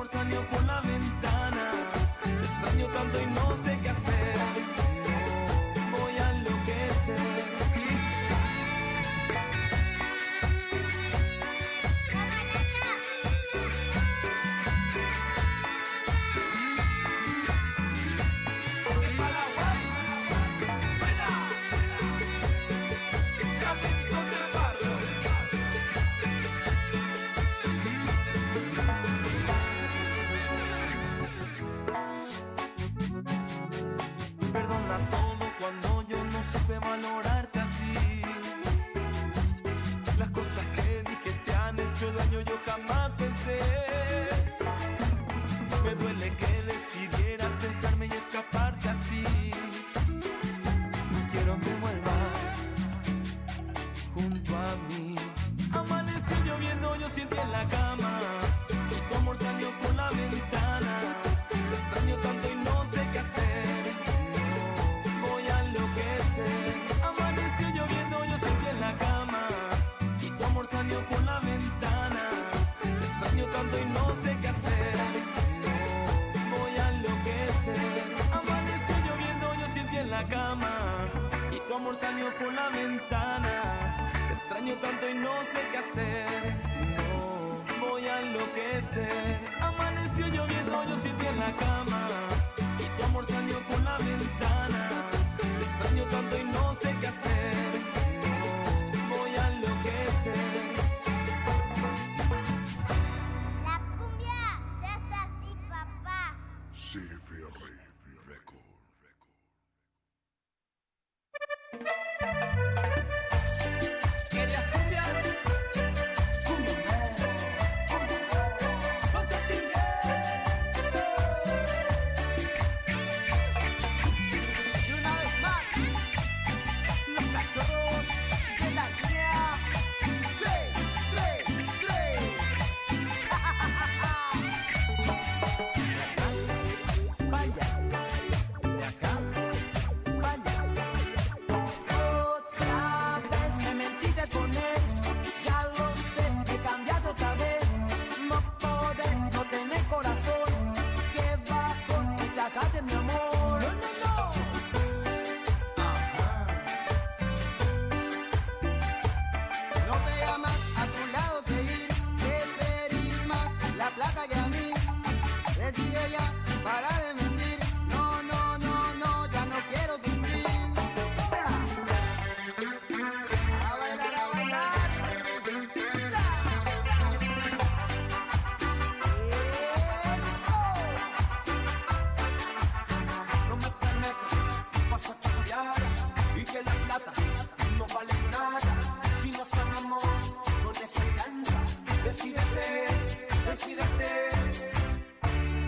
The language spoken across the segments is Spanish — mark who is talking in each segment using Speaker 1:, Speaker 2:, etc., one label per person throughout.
Speaker 1: amor salió por la ventana. Te extraño tanto y no sé qué hacer. No, voy a enloquecer. Perdona todo cuando yo no supe valorarte así. Las cosas que dije te han hecho daño, yo jamás pensé. Me duele que decidieras dejarme y escaparte así. No quiero que vuelvas junto a mí. Amaneció lloviendo, yo sin ti en la cama, y tu amor salió por la ventana. Te extraño tanto y no sé qué hacer. Amaneció lloviendo, yo seguí en la cama, y tu amor salió por la ventana. Te extraño tanto y no sé qué hacer. No, voy a enloquecer. Amaneció lloviendo, yo sentí en la cama, y tu amor salió por la ventana. Te extraño tanto y no sé qué hacer. No, voy a enloquecer. Amaneció lloviendo, yo sentí en la cama, y tu amor salió por la ventana. Te extraño tanto y no sé qué hacer. No, voy a enloquecer.
Speaker 2: La cumbia se hace así, papá.
Speaker 3: CFR Record.
Speaker 1: Que la cumbia, cumbia,
Speaker 4: Y una vez más, los cachorros de la línea 333.
Speaker 1: vaya, de acá, vaya.
Speaker 4: Otra vez me mentiste con él, ya lo sé, he cambiado otra vez. No podés, no tenés corazón, que va con rechazaste mi amor. No, no, no. No pega más a tu lado seguir, preferís más la plata que a mí. Decide ya, para de mentir. No, no, no, no, ya no quiero sufrir. A bailar, a bailar. Eso.
Speaker 1: No me permetas, vas a cambiar, y que la plata no vale nada. Si nos amamos con esa alianza, decídete, decídete.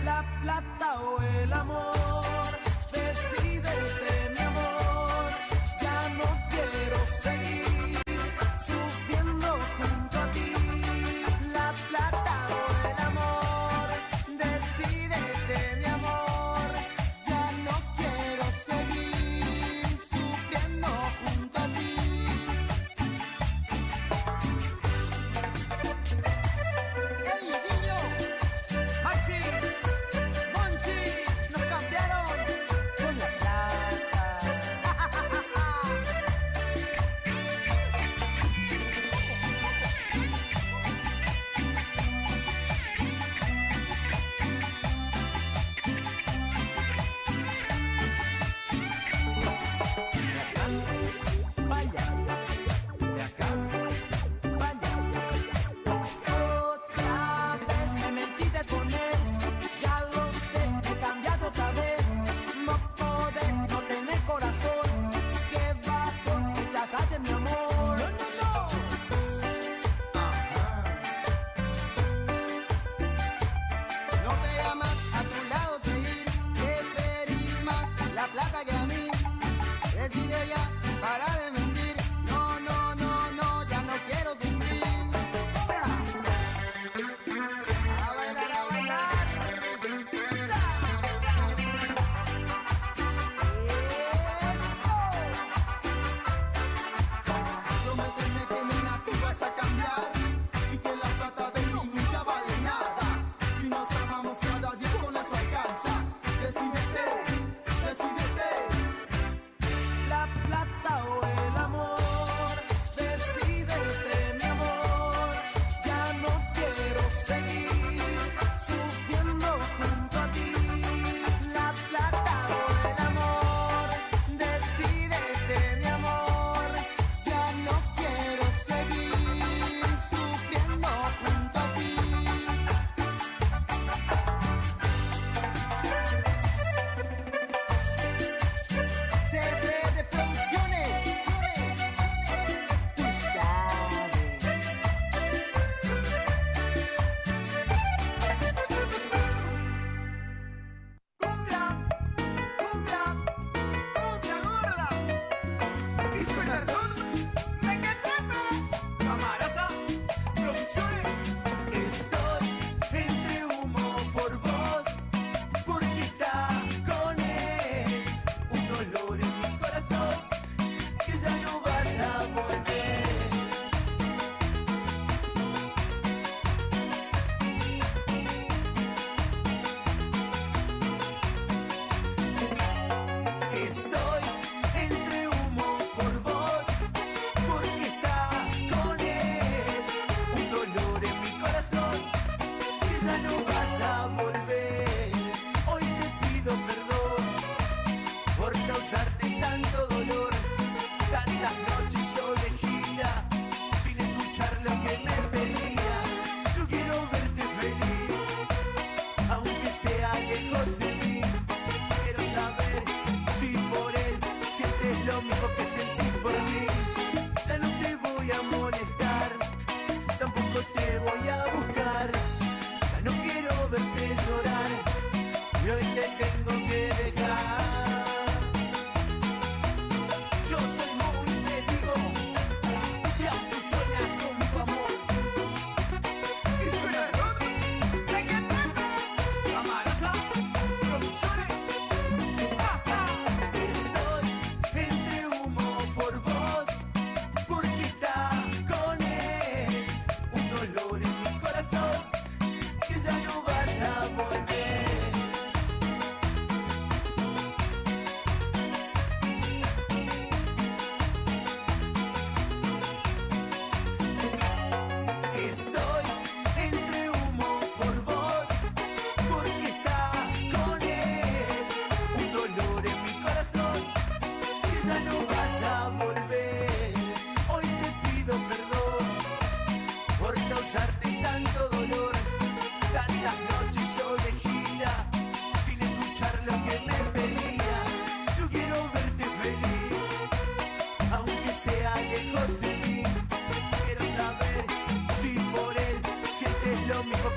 Speaker 4: La plata o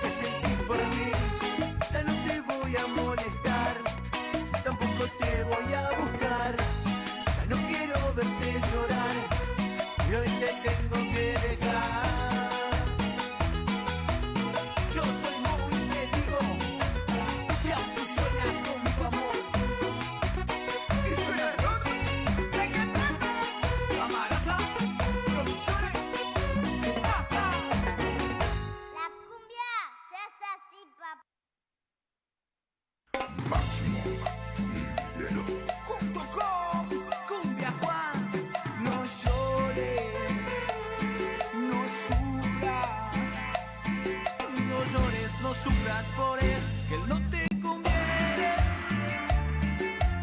Speaker 1: que sentís por mí. Ya no te voy a molestar, tampoco te voy a buscar. Ya no quiero verte llorar, y hoy te tengo que dejar. Yo soy muy y te digo, ya tú sueñas con tu amor. Y suena rock, ¿de qué trata? Amaraza, Producciones.
Speaker 2: La cumbia se hace así, papá.
Speaker 3: Máximos Hielo.
Speaker 1: Junto con Cumbia Juan. No llores, no sufras. No llores, no sufras por él, que él no te conviene.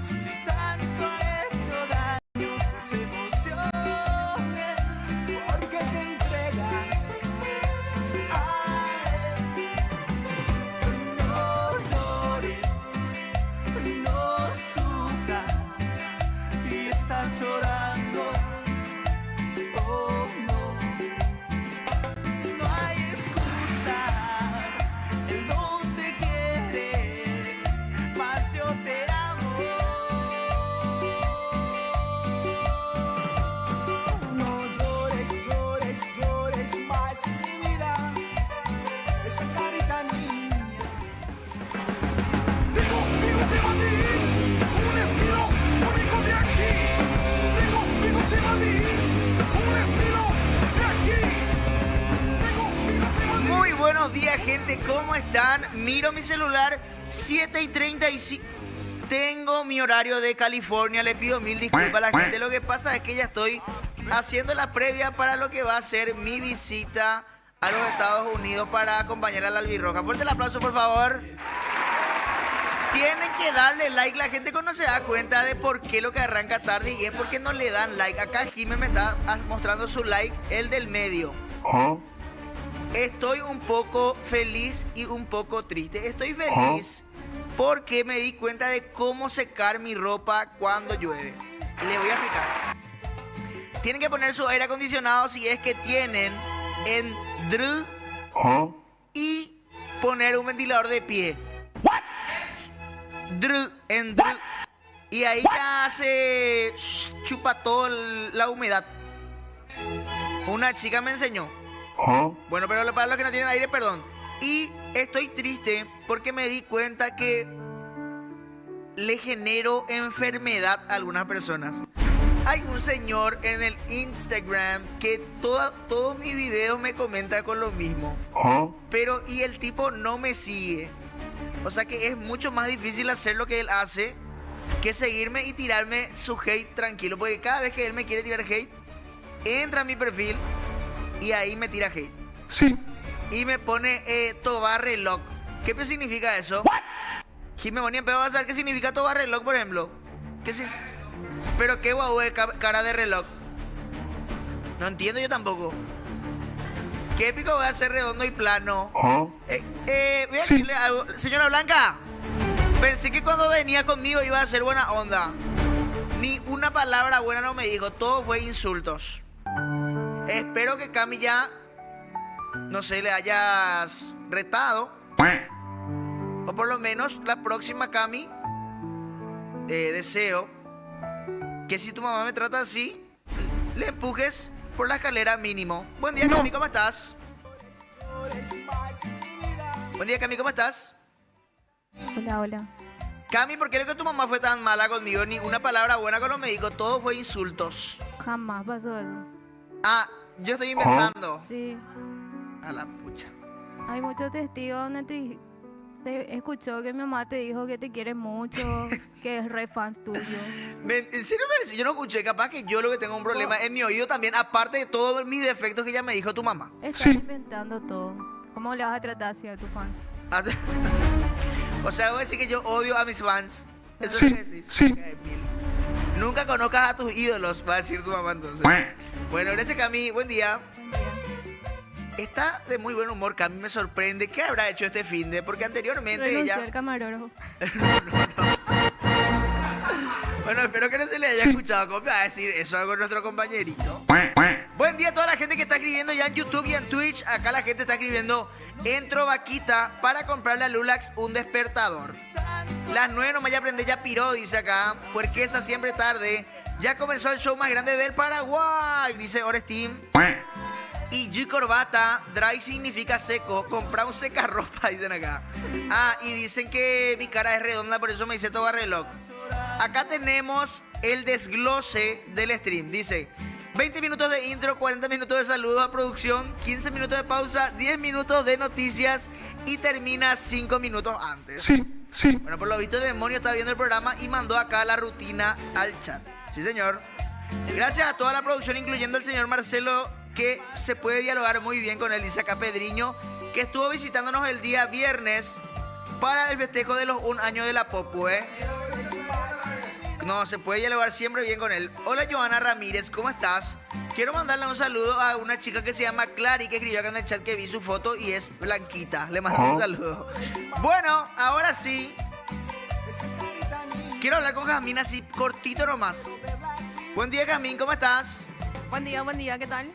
Speaker 1: Si tanto ha hecho daño tus emociones, porque te entregas a él. No llores, no sufras, y estás llorando. Oh no, no hay excusas. Él no te quiere, más yo te amo. No llores, llores, llores más, mi vida. Esa carita niña. Tengo bigote Madrid, un estilo único de aquí. Tengo bigote Madrid, un estilo de aquí. Tengo bigote Madrid.
Speaker 5: Muy buenos días, gente, ¿cómo están? Miro mi celular, 7:35. Tengo mi horario de California, le pido mil disculpas a la gente. Lo que pasa es que ya estoy haciendo la previa para lo que va a ser mi visita a los Estados Unidos para acompañar a la albirroja. Fuerte el aplauso, por favor. Tienen que darle like, la gente no se da cuenta de por qué lo que arranca tarde y es porque no le dan like. Acá Jimé me está mostrando su like, el del medio. Estoy un poco feliz y un poco triste. Estoy feliz porque me di cuenta de cómo secar mi ropa cuando llueve. Les voy a explicar. Tienen que poner su aire acondicionado si es que tienen en Dru y poner un ventilador de pie. En Dru. Y ahí ya se chupa toda la humedad. Una chica me enseñó. Bueno, pero para los que no tienen aire, perdón. Y estoy triste porque me di cuenta que le genero enfermedad a algunas personas. Hay un señor en el Instagram que todos mis videos me comenta con lo mismo. Pero y el tipo no me sigue. O sea que es mucho más difícil hacer lo que él hace que seguirme y tirarme su hate tranquilo. Porque cada vez que él me quiere tirar hate, entra a mi perfil y ahí me tira hate.
Speaker 3: Sí.
Speaker 5: Y me pone Tobar Reloj. ¿Qué significa eso? Jimé Bonía, pero vas a saber qué significa Tobar Reloj, por ejemplo. ¿Qué sí? Pero qué guau de cara de reloj. No entiendo yo tampoco. Qué épico voy a hacer redondo y plano. Voy a decirle algo. Señora Blanca, pensé que cuando venía conmigo iba a ser buena onda. Ni una palabra buena no me dijo. Todo fue insultos. Espero que Cami ya, no sé, le hayas retado. O por lo menos la próxima, Cami, deseo que si tu mamá me trata así, le empujes por la escalera mínimo. Buen día, Cami, ¿cómo estás? Buen día, Cami, ¿cómo estás?
Speaker 6: Hola, hola.
Speaker 5: Cami, ¿por qué es que tu mamá fue tan mala conmigo? Ni una palabra buena con los médicos, todo fue insultos.
Speaker 6: Jamás pasó eso.
Speaker 5: Ah, yo estoy inventando.
Speaker 6: Sí.
Speaker 5: A la pucha.
Speaker 6: Hay muchos testigos donde se escuchó que mi mamá te dijo que te quiere mucho, que es re fan tuyo.
Speaker 5: ¿En serio me decís? Yo no escuché, capaz que yo lo que tengo un problema en mi oído también, aparte de todos mis defectos que ya me dijo tu mamá.
Speaker 6: Estás inventando todo. ¿Cómo le vas a tratar así a tus fans?
Speaker 5: O sea, voy a decir que yo odio a mis fans. Eso
Speaker 3: Sí,
Speaker 5: es lo que decís.
Speaker 3: sí.
Speaker 5: Nunca conozcas a tus ídolos, va a decir tu mamá entonces. Bueno, gracias, Cami. Buen día.
Speaker 6: Buen día.
Speaker 5: Está de muy buen humor, Cami, me sorprende. ¿Qué habrá hecho este finde? Porque anteriormente
Speaker 6: Renunció
Speaker 5: ella...
Speaker 6: el camarógrafo.
Speaker 5: Bueno, espero que no se le haya escuchado. ¿Cómo va a decir eso con nuestro compañerito? Buen día a toda la gente que está escribiendo ya en YouTube y en Twitch. Acá la gente está escribiendo: entro vaquita para comprarle a Lulax un despertador. Las 9 nomás ya aprendí, ya piró, dice acá. Porque esa siempre tarde. Ya comenzó el show más grande del Paraguay, dice Orestim. Y G Corbata, dry significa seco. Compra un secarropa, dicen acá. Ah, y dicen que mi cara es redonda, por eso me dice todo reloj. Acá tenemos el desglose del stream. Dice: 20 minutos de intro, 40 minutos de saludo a producción, 15 minutos de pausa, 10 minutos de noticias y termina 5 minutos antes.
Speaker 3: Sí.
Speaker 5: Bueno, por lo visto el demonio está viendo el programa y mandó acá la rutina al chat. Sí, señor. Gracias a toda la producción, incluyendo el señor Marcelo, que se puede dialogar muy bien con él. Dice acá Pedriño, que estuvo visitándonos el día viernes para el festejo de los 1 año de la Popu, ¿eh? No, se puede dialogar siempre bien con él. Hola, Joana Ramírez, ¿cómo estás? Quiero mandarle un saludo a una chica que se llama Clary, que escribió acá en el chat que vi su foto y es blanquita. Le mando un saludo. Bueno, ahora sí. Quiero hablar con Jazmín así cortito nomás. Buen día, Jazmín, ¿cómo estás?
Speaker 6: Buen día, ¿qué tal?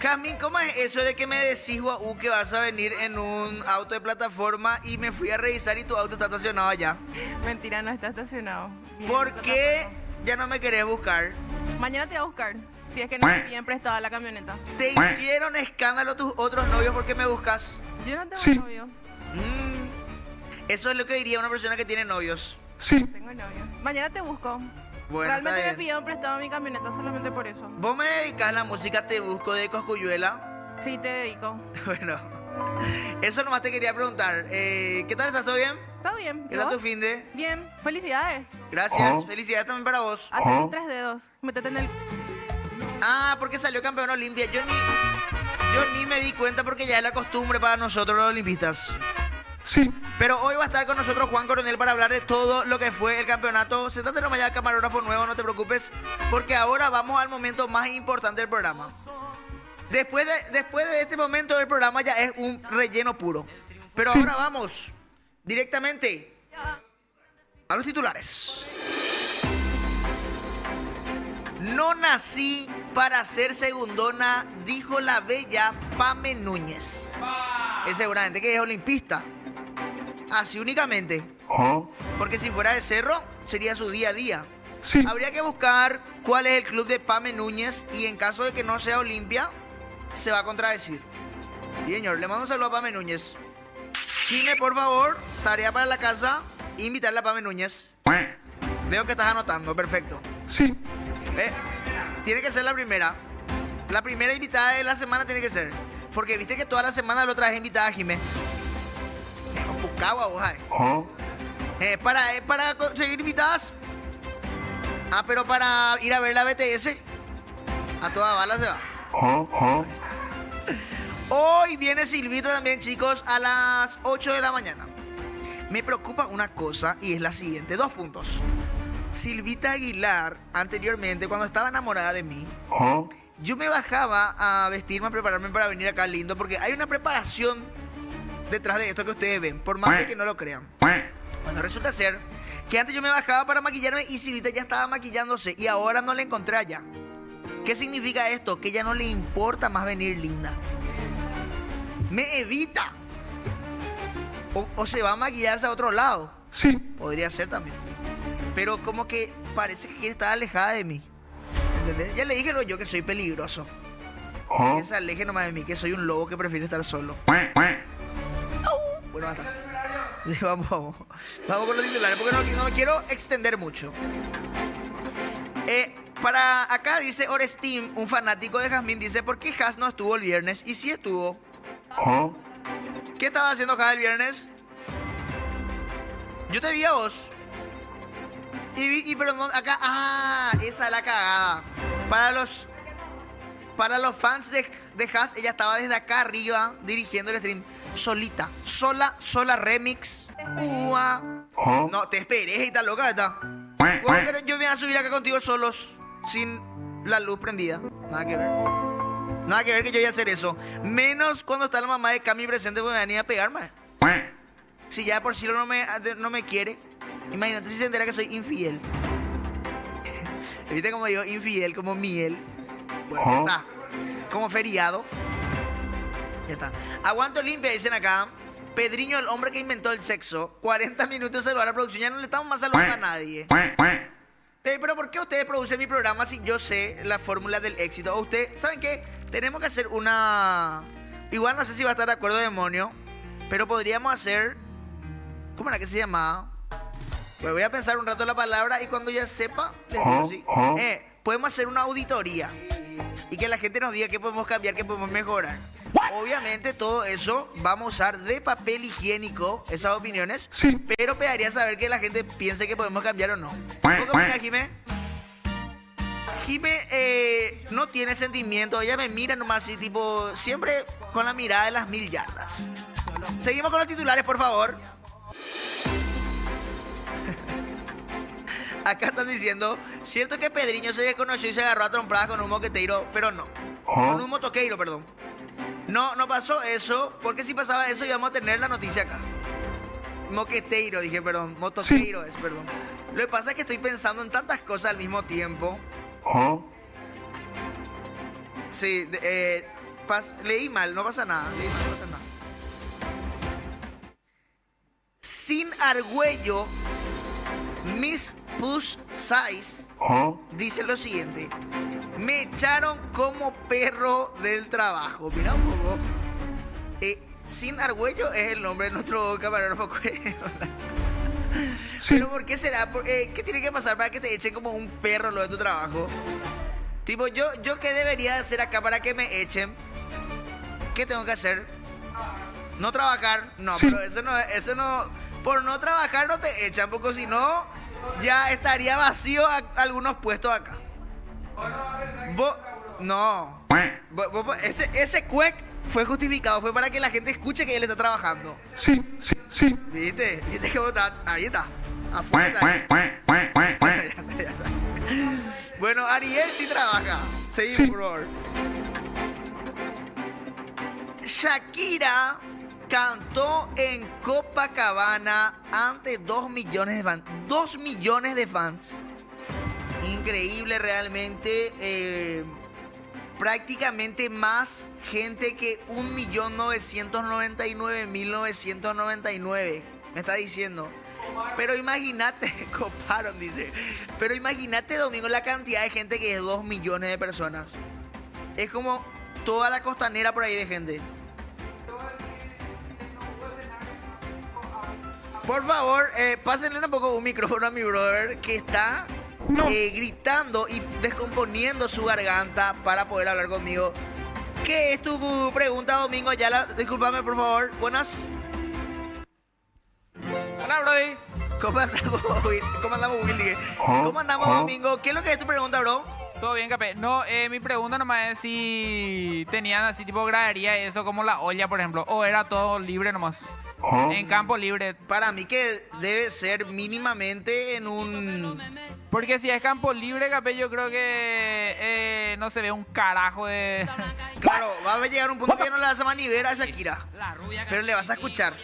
Speaker 5: Jazmín, ¿cómo es eso de que me decís, Guau, que vas a venir en un auto de plataforma y me fui a revisar y tu auto está estacionado allá?
Speaker 6: Mentira, no está estacionado.
Speaker 5: ¿Por qué ya no me querés buscar?
Speaker 6: Mañana te voy a buscar, si es que no me piden prestada la camioneta.
Speaker 5: ¿Te hicieron escándalo tus otros novios porque me buscas?
Speaker 6: Yo no tengo novios.
Speaker 5: Eso es lo que diría una persona que tiene novios.
Speaker 6: Tengo novios. Mañana te busco.
Speaker 5: Bueno,
Speaker 6: Realmente
Speaker 5: está
Speaker 6: me
Speaker 5: bien.
Speaker 6: pidieron prestado mi camioneta solamente por eso.
Speaker 5: ¿Vos me dedicás la música Te Busco de Coscuyuela?
Speaker 6: Sí, te dedico.
Speaker 5: Bueno, eso nomás te quería preguntar. ¿Qué tal? ¿Estás todo bien?
Speaker 6: ¿Todo bien?
Speaker 5: ¿Qué
Speaker 6: ¿Y
Speaker 5: tal
Speaker 6: vos?
Speaker 5: tu finde?
Speaker 6: Bien, felicidades.
Speaker 5: Gracias. Felicidades también para vos.
Speaker 6: Hacen 3 dedos. Métete en el...
Speaker 5: Ah, porque salió campeón Olimpia. Yo ni me di cuenta porque ya es la costumbre para nosotros los olimpistas. Pero hoy va a estar con nosotros Juan Coronel para hablar de todo lo que fue el campeonato. Sentate nomás ya, camarógrafo nuevo, no te preocupes, porque ahora vamos al momento más importante del programa. Después de este momento del programa ya es un relleno puro. Pero ahora vamos directamente a los titulares. No nací para ser segundona, dijo la bella Pame Núñez. Es seguramente que es olimpista. Así únicamente. Porque si fuera de Cerro, sería su día a día. Habría que buscar cuál es el club de Pame Núñez y en caso de que no sea Olimpia, se va a contradecir. Sí, señor, le mando un saludo a Pame Núñez. Dime, por favor, tarea para la casa, invitarle a Pame Núñez. Veo que estás anotando, perfecto. Tiene que ser la primera. La primera invitada de la semana tiene que ser. Porque viste que toda la semana lo traes invitada a Jimé. Pucagua, vos, para conseguir invitadas. Ah, pero para ir a ver la BTS. A toda bala se va. Hoy viene Silvita también, chicos, a las 8 de la mañana. Me preocupa una cosa y es la siguiente. 2 puntos. Silvita Aguilar, anteriormente, cuando estaba enamorada de mí, yo me bajaba a vestirme, a prepararme para venir acá lindo, porque hay una preparación detrás de esto que ustedes ven, por más de que no lo crean. Bueno, resulta ser que antes yo me bajaba para maquillarme y Silvita ya estaba maquillándose y ahora no la encontré allá. ¿Qué significa esto? Que ya no le importa más venir linda. Me evita. O se va a maquillarse a otro lado. Podría ser también. Pero como que parece que quiere estar alejada de mí. ¿Entendés? Ya le dije yo que soy peligroso. Que se aleje nomás de mí, que soy un lobo que prefiere estar solo. Bueno, basta. Vamos con los titulares, porque no me quiero extender mucho. Para acá dice Orestim, un fanático de Jazmín, dice: ¿por qué Jaz no estuvo el viernes? Y sí estuvo. ¿Qué estaba haciendo Jaz el viernes? Yo te vi a vos. Y pero no, acá, esa es la cagada. Para los fans de Jaz, ella estaba desde acá arriba dirigiendo el stream. Solita, sola remix. No, te esperes, está loca, está. Yo me voy a subir acá contigo solos, sin la luz prendida. Nada que ver. Nada que ver que yo voy a hacer eso. Menos cuando está la mamá de Cami presente, porque me van a ir a pegarme. Si ya de por sí no me quiere, imagínate si se entera que soy infiel. ¿Viste cómo digo infiel? Como miel. Bueno, está. como feriado. Ya está. Aguanto limpia, dicen acá. Pedriño, el hombre que inventó el sexo. 40 minutos de saludar a la producción. Ya no le estamos más saludando a nadie. Pero ¿por qué ustedes producen mi programa si yo sé la fórmula del éxito? O ustedes, ¿saben qué? Tenemos que hacer una... Igual no sé si va a estar de acuerdo, demonio. Pero podríamos hacer... ¿Cómo era que se llamaba? Pues voy a pensar un rato la palabra y cuando ya sepa, les digo sí. Podemos hacer una auditoría y que la gente nos diga qué podemos cambiar, qué podemos mejorar. Obviamente todo eso vamos a usar de papel higiénico, esas opiniones,
Speaker 3: Sí.
Speaker 5: pero pegaría saber que la gente piense que podemos cambiar o no. ¿Qué opinas, Jimé? Jimé no tiene sentimiento, ella me mira nomás así, tipo, siempre con la mirada de las 1000 yardas. Seguimos con los titulares, por favor. Acá están diciendo, cierto que Pedriño se desconoció y se agarró a trompadas con un moqueteiro, pero no. Con un motoqueiro, perdón. No pasó eso, porque si pasaba eso íbamos a tener la noticia acá. Moqueteiro, dije, perdón. Motoqueiro es, perdón. Lo que pasa es que estoy pensando en tantas cosas al mismo tiempo. Sí, leí mal, no pasa nada. Leí mal, no pasa nada. Sin Argüello, Miss Push Size dice lo siguiente: me echaron como perro del trabajo. Mira un poco. Sin Argüello es el nombre de nuestro camarógrafo.
Speaker 3: Sí.
Speaker 5: Pero ¿por qué será? ¿Qué tiene que pasar para que te echen como un perro lo de tu trabajo? Tipo, yo ¿qué debería hacer acá para que me echen? ¿Qué tengo que hacer? ¿No trabajar? No,
Speaker 3: Sí.
Speaker 5: pero eso no... Por no trabajar no te echan, porque si no, ya estaría vacío algunos puestos acá. No. Ese cuec fue justificado, fue para que la gente escuche que él está trabajando.
Speaker 3: Sí.
Speaker 5: ¿Viste? ¿Viste cómo está? Ahí está. Afuera está. Ya está. Bueno, Ariel sí trabaja. Seguimos,
Speaker 3: Sí.
Speaker 5: por favor. Shakira cantó en Copacabana ante 2 millones de fans. 2 millones de fans. Increíble realmente. Prácticamente más gente que 1.999.999. Me está diciendo. Pero imagínate, coparon, dice. Pero imagínate, Domingo, la cantidad de gente que es 2 millones de personas. Es como toda la costanera por ahí de gente. Por favor, pásenle un poco un micrófono a mi brother que está gritando y descomponiendo su garganta para poder hablar conmigo. ¿Qué es tu pregunta, Domingo Ayala? Discúlpame, por favor. Buenas.
Speaker 7: Hola, Brody.
Speaker 5: ¿Cómo andamos, Will? ¿Cómo andamos, Will? Dije. ¿Cómo andamos, Domingo? ¿Qué es lo que es tu pregunta, bro?
Speaker 7: ¿Todo bien, Capé? No, mi pregunta nomás es si tenían así tipo gradería eso como la olla, por ejemplo, o era todo libre nomás. En campo libre.
Speaker 5: Para mí que debe ser mínimamente en un...
Speaker 7: Porque si es campo libre, Capé, yo creo que no se ve un carajo de...
Speaker 5: Claro, va a llegar un punto que no le vas a manivelar a Shakira. Pero le vas a escuchar.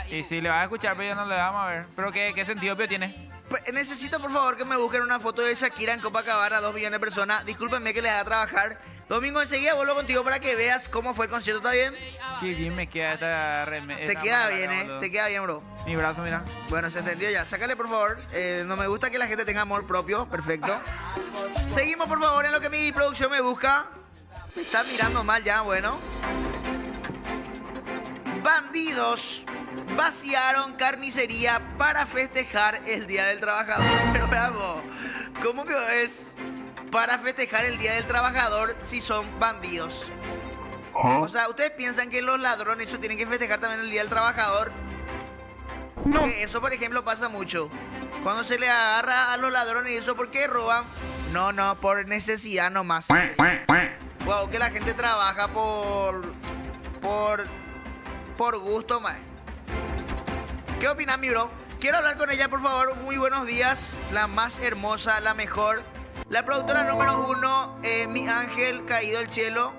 Speaker 7: Y sí, le vas a escuchar, pero yo no le vamos a ver. Pero ¿qué sentido tiene?
Speaker 5: Pues, necesito, por favor, que me busquen una foto de Shakira en Copacabana, 2 millones de personas. Discúlpenme que les haga trabajar. Domingo, enseguida vuelvo contigo para que veas cómo fue el concierto, ¿está bien?
Speaker 7: Qué bien me queda esta
Speaker 5: Te queda bien, Te queda bien, bro.
Speaker 7: Mi brazo, mira.
Speaker 5: Bueno, se entendió ya. Sácale, por favor. No me gusta que la gente tenga amor propio. Perfecto. Seguimos, por favor, en lo que mi producción me busca. Me están mirando mal ya, bueno. Bandidos vaciaron carnicería para festejar el Día del Trabajador. Pero bravo, ¿cómo que es para festejar el Día del Trabajador si son bandidos? O sea, ¿ustedes piensan que los ladrones eso tienen que festejar también el Día del Trabajador?
Speaker 3: No.
Speaker 5: Porque eso, por ejemplo, pasa mucho. Cuando se le agarra a los ladrones y eso, ¿por qué roban? No, por necesidad nomás. Wow, que la gente trabaja por gusto, más. ¿Qué opinas, mi bro? Quiero hablar con ella, por favor. Muy buenos días. La más hermosa, la mejor. La productora número 1, mi ángel caído del cielo.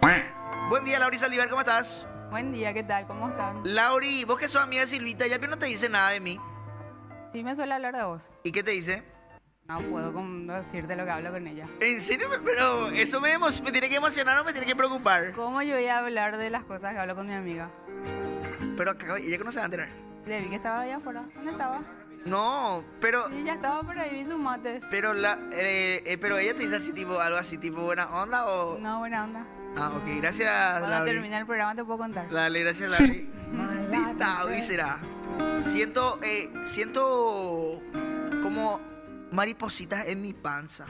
Speaker 5: Buen día, Lauri Saldívar, ¿cómo estás?
Speaker 8: Buen día, ¿qué tal? ¿Cómo están?
Speaker 5: Lauri, vos que sos amiga de Silvita, ya pero no te dice nada de mí.
Speaker 8: Sí, me suele hablar de vos.
Speaker 5: ¿Y qué te dice?
Speaker 8: No puedo decirte lo que hablo con ella.
Speaker 5: ¿En serio? Pero eso me tiene que emocionar o me tiene que preocupar.
Speaker 8: ¿Cómo yo voy a hablar de las cosas que hablo con mi amiga?
Speaker 5: Pero ella no se va a enterar.
Speaker 8: Le vi que estaba allá afuera. ¿Dónde estaba?
Speaker 5: No, pero...
Speaker 8: Sí, ya estaba por ahí, vi su mate.
Speaker 5: Pero pero ella te dice así tipo, algo así tipo buena onda o...
Speaker 8: No, buena onda.
Speaker 5: Ah, ok, gracias,
Speaker 8: Cuando
Speaker 5: Lauri.
Speaker 8: termine el programa te puedo contar.
Speaker 5: Dale, gracias, Lauri. Maldita, hoy será. Siento como maripositas en mi panza.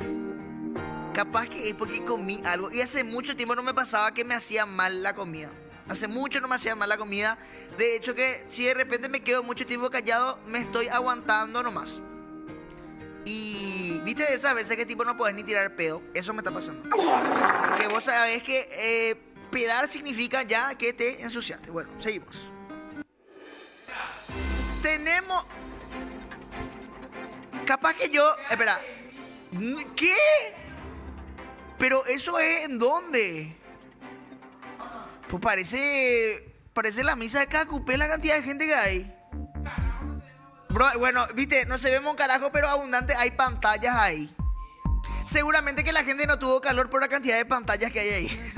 Speaker 5: Capaz que es porque comí algo. Y hace mucho tiempo no me pasaba que me hacía mal la comida. Hace mucho no me hacía mal la comida. De hecho que si de repente me quedo mucho tiempo callado, me estoy aguantando nomás. Y viste de esas veces que tipo no podés ni tirar pedo. Eso me está pasando. Que vos sabés que pedar significa ya que te ensuciaste. Bueno, seguimos. Tenemos... Capaz que yo... Espera. ¿Qué? Pero eso es en dónde? Pues parece la misa de Cacupé la cantidad de gente que hay. Bro, bueno, viste, no se ve un carajo, pero abundante hay pantallas ahí. Seguramente que la gente no tuvo calor por la cantidad de pantallas que hay ahí.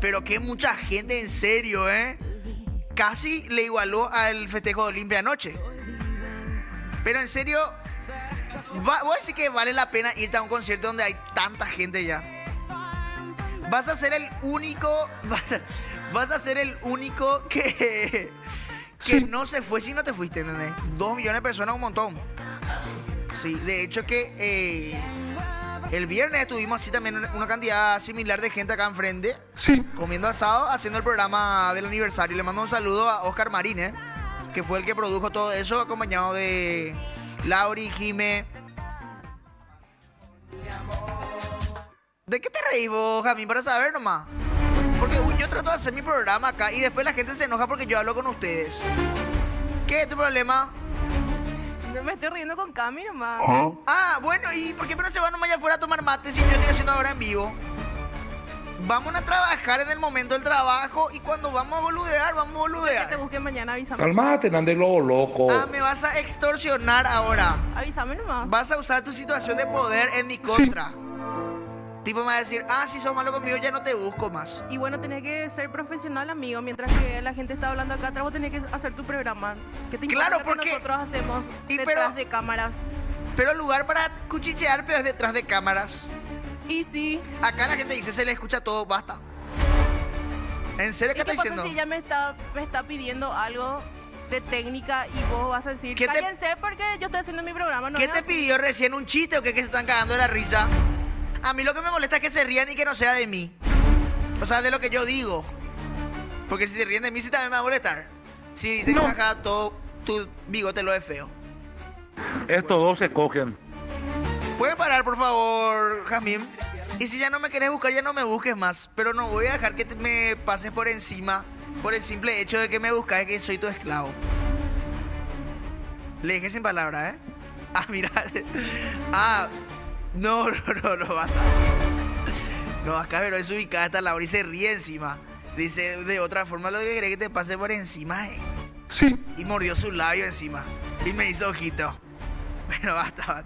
Speaker 5: Pero que mucha gente, en serio, casi le igualó al festejo de Olimpia anoche. Pero en serio, voy a decir que vale la pena irte a un concierto donde hay tanta gente ya. Vas a ser el único que no se fue si no te fuiste, ¿entendés? 2 millones de personas, un montón. Sí, de hecho que el viernes tuvimos así también una cantidad similar de gente acá enfrente.
Speaker 3: Sí.
Speaker 5: Comiendo asado, haciendo el programa del aniversario. Le mando un saludo a Oscar Marín, que fue el que produjo todo eso, acompañado de Lauri, Jime. ¿De qué te reís vos, Jamín? Para saber nomás. Porque yo trato de hacer mi programa acá y después la gente se enoja porque yo hablo con ustedes. ¿Qué es tu problema?
Speaker 6: Me estoy riendo con Cami nomás.
Speaker 5: Ah, bueno, ¿y por qué no se van nomás allá afuera a tomar mate si yo estoy haciendo ahora en vivo? Vamos a trabajar en el momento del trabajo y cuando vamos a boludear, vamos a
Speaker 6: Que te
Speaker 5: boludear.
Speaker 6: busquen mañana, avísame.
Speaker 3: Calmate, Nande loco.
Speaker 5: Ah, me vas a extorsionar ahora.
Speaker 6: Avísame nomás.
Speaker 5: Vas a usar tu situación de poder en mi contra. Tipo me va a decir, si sos malo conmigo ya no te busco más.
Speaker 6: Y bueno, tenés que ser profesional, amigo. Mientras que la gente está hablando acá atrás, vos tenés que hacer tu programa. ¿Qué te importa
Speaker 5: Claro,
Speaker 6: que
Speaker 5: porque-
Speaker 6: nosotros hacemos
Speaker 5: Y
Speaker 6: detrás
Speaker 5: pero-
Speaker 6: de cámaras?
Speaker 5: Pero el lugar para cuchichear pero es detrás de cámaras.
Speaker 6: Y sí.
Speaker 5: Acá la gente dice, se le escucha todo, basta. ¿En serio
Speaker 6: ¿Y
Speaker 5: qué
Speaker 6: qué
Speaker 5: está
Speaker 6: pasa
Speaker 5: diciendo?
Speaker 6: si ella me está pidiendo algo de técnica y vos vas a decir,
Speaker 5: ¿Qué te-
Speaker 6: cállense porque yo estoy haciendo mi programa? No
Speaker 5: ¿Qué
Speaker 6: es
Speaker 5: te
Speaker 6: así.
Speaker 5: pidió recién? ¿Un chiste o qué? Que se están cagando de la risa. A mí lo que me molesta es que se rían y que no sea de mí. O sea, de lo que yo digo. Porque si se ríen de mí, sí también me va a molestar. Si dicen
Speaker 3: No.
Speaker 5: jaja, todo tu bigote lo es feo.
Speaker 3: Estos dos se cogen.
Speaker 5: ¿Pueden parar, por favor, Jamín? Y si ya no me querés buscar, ya no me busques más. Pero no voy a dejar que me pases por encima por el simple hecho de que me buscas, que soy tu esclavo. Le dejé sin palabras, ¿eh? Ah, mira. No, basta. No, acá pero es ubicada hasta Laura y se ríe encima. Dice, de otra forma lo que querés que te pase por encima,
Speaker 3: Sí.
Speaker 5: Y mordió su labio encima. Y me hizo ojito. Bueno, basta.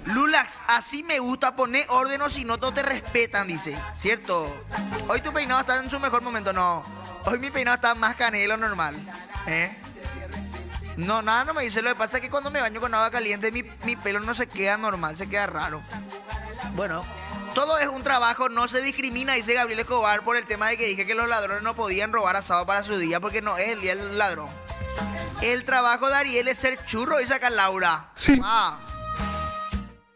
Speaker 5: Lulax, así me gusta poner orden o si no todos te respetan, dice. ¿Cierto? Hoy tu peinado está en su mejor momento, no. Hoy mi peinado está más canelo normal. No, nada no me dice. Lo que pasa es que cuando me baño con agua caliente mi pelo no se queda normal, se queda raro. Bueno, todo es un trabajo, no se discrimina, dice Gabriel Escobar, por el tema de que dije que los ladrones no podían robar asado para su día porque no es el día del ladrón. El trabajo de Ariel es ser churro, dice acá Laura.
Speaker 3: Sí.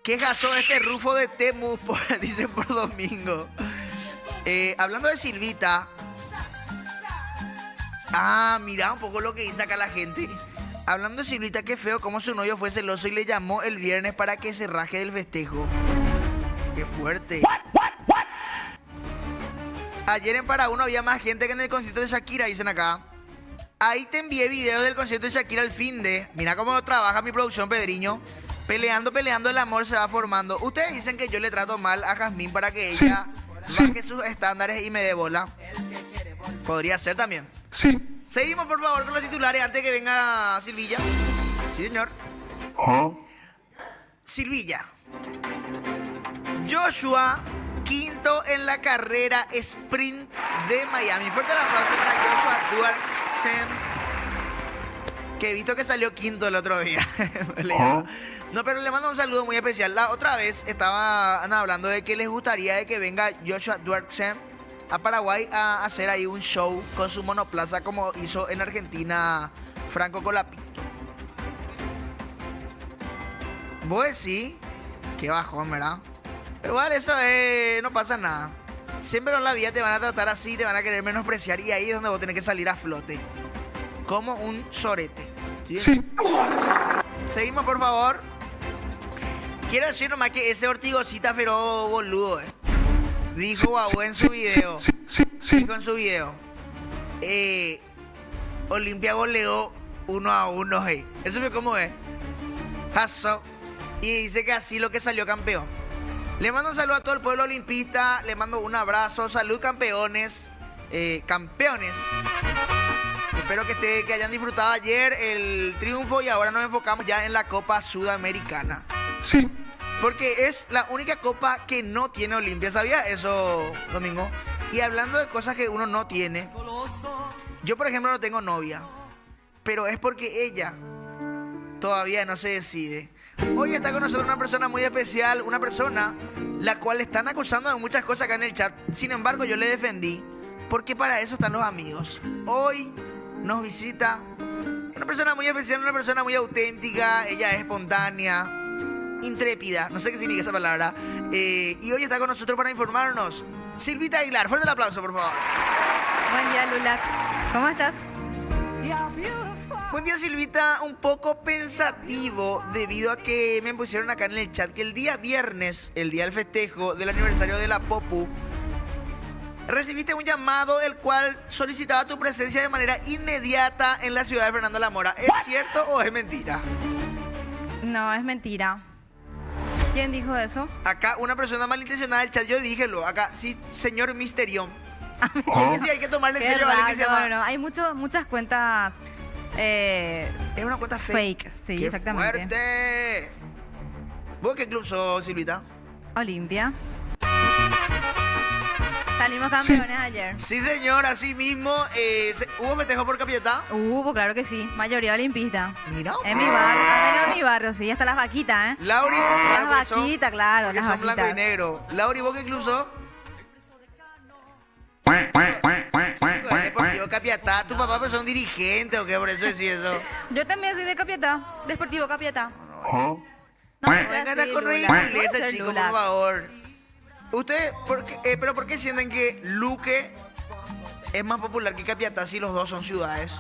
Speaker 5: ¿Qué gasó este Rufo de Temu? Dicen por domingo. Hablando de Silvita. Mira un poco lo que dice acá la gente. Hablando de Silvita, qué feo como su novio fue celoso y le llamó el viernes para que se raje del festejo. Qué fuerte. Ayer en Paraguay había más gente que en el concierto de Shakira, dicen acá. Ahí te envié videos del concierto de Shakira al fin de. Mira cómo trabaja mi producción, Pedriño. Peleando, el amor se va formando. Ustedes dicen que yo le trato mal a Jazmín para que ella baje sus estándares y me dé bola. Podría ser también.
Speaker 3: Sí.
Speaker 5: Seguimos, por favor, con los titulares antes que venga Silvilla. Sí, señor. Silvilla. Joshua, quinto en la carrera sprint de Miami. Fuerte el aplauso para Joshua Duarchem, que he visto que salió quinto el otro día. No, pero le mando un saludo muy especial. La otra vez estaban hablando de que les gustaría de que venga Joshua Duarchem a Paraguay a hacer ahí un show con su monoplaza como hizo en Argentina Franco Colapinto. Vos decís, qué bajón, ¿verdad? Pero igual eso no pasa nada. Siempre en la vida te van a tratar así, te van a querer menospreciar y ahí es donde vos tenés que salir a flote. Como un sorete. ¿Sí?
Speaker 3: Sí.
Speaker 5: Seguimos, por favor. Quiero decir nomás que ese Ortigosita pero boludo, dijo Guau en su video.
Speaker 3: Sí.
Speaker 5: Dijo en su video. Olimpia goleó 1-1, Eso fue como es. Jaso. Y dice que así lo que salió campeón. Le mando un saludo a todo el pueblo olimpista. Le mando un abrazo. Salud, campeones. Campeones. Espero que hayan disfrutado ayer el triunfo y ahora nos enfocamos ya en la Copa Sudamericana.
Speaker 3: Sí.
Speaker 5: Porque es la única copa que no tiene Olimpia. ¿Sabía eso, Domingo? Y hablando de cosas que uno no tiene. Yo, por ejemplo, no tengo novia. Pero es porque ella todavía no se decide. Hoy está con nosotros una persona muy especial. Una persona la cual están acusando de muchas cosas acá en el chat. Sin embargo, yo le defendí. Porque para eso están los amigos. Hoy nos visita una persona muy especial, una persona muy auténtica. Ella es espontánea, intrépida, no sé qué significa esa palabra. Y hoy está con nosotros para informarnos. Silvita Aguilar, fuerte el aplauso, por favor.
Speaker 6: Buen día, Lulax. ¿Cómo estás?
Speaker 5: Buen día, Silvita. Un poco pensativo debido a que me pusieron acá en el chat que el día viernes, el día del festejo del aniversario de la Popu, recibiste un llamado el cual solicitaba tu presencia de manera inmediata en la ciudad de Fernando La Mora. ¿Es cierto o es mentira?
Speaker 6: No, es mentira. ¿Quién dijo eso?
Speaker 5: Acá una persona malintencionada del chat, yo díjelo. Acá, sí, señor Misterión. No sé si hay que tomarle en
Speaker 6: Qué
Speaker 5: serio a alguien que se
Speaker 6: raro,
Speaker 5: llama...
Speaker 6: no. Hay muchas cuentas
Speaker 5: Es una cuenta
Speaker 6: fake. Sí,
Speaker 5: ¡Qué
Speaker 6: exactamente.
Speaker 5: fuerte! ¿Vos qué club sos, Silvita?
Speaker 6: Olimpia. Salimos campeones ayer.
Speaker 5: Sí, señor, así mismo. ¿Hubo festejo por Capiatá?
Speaker 6: Hubo, claro que sí. Mayoría olimpista.
Speaker 5: Mira.
Speaker 6: En mi barrio, al menos en mi barrio, sí. Hasta las vaquitas, ¿eh?
Speaker 5: Lauri, claro
Speaker 6: Las
Speaker 5: que son-
Speaker 6: vaquitas, claro,
Speaker 5: porque
Speaker 6: las
Speaker 5: son blanco y
Speaker 6: vaquitas.
Speaker 5: negro. Lauri, ¿vos qué club sos? Deportivo Capiatá. ¿Tu papá pues, un dirigente o qué? Por eso decís eso.
Speaker 6: Yo también soy de Capiatá, Deportivo Capiatá.
Speaker 5: No vengan a correr ese chico, por favor. Ustedes, pero ¿por qué sienten que Luque es más popular que Capiatá si los dos son ciudades?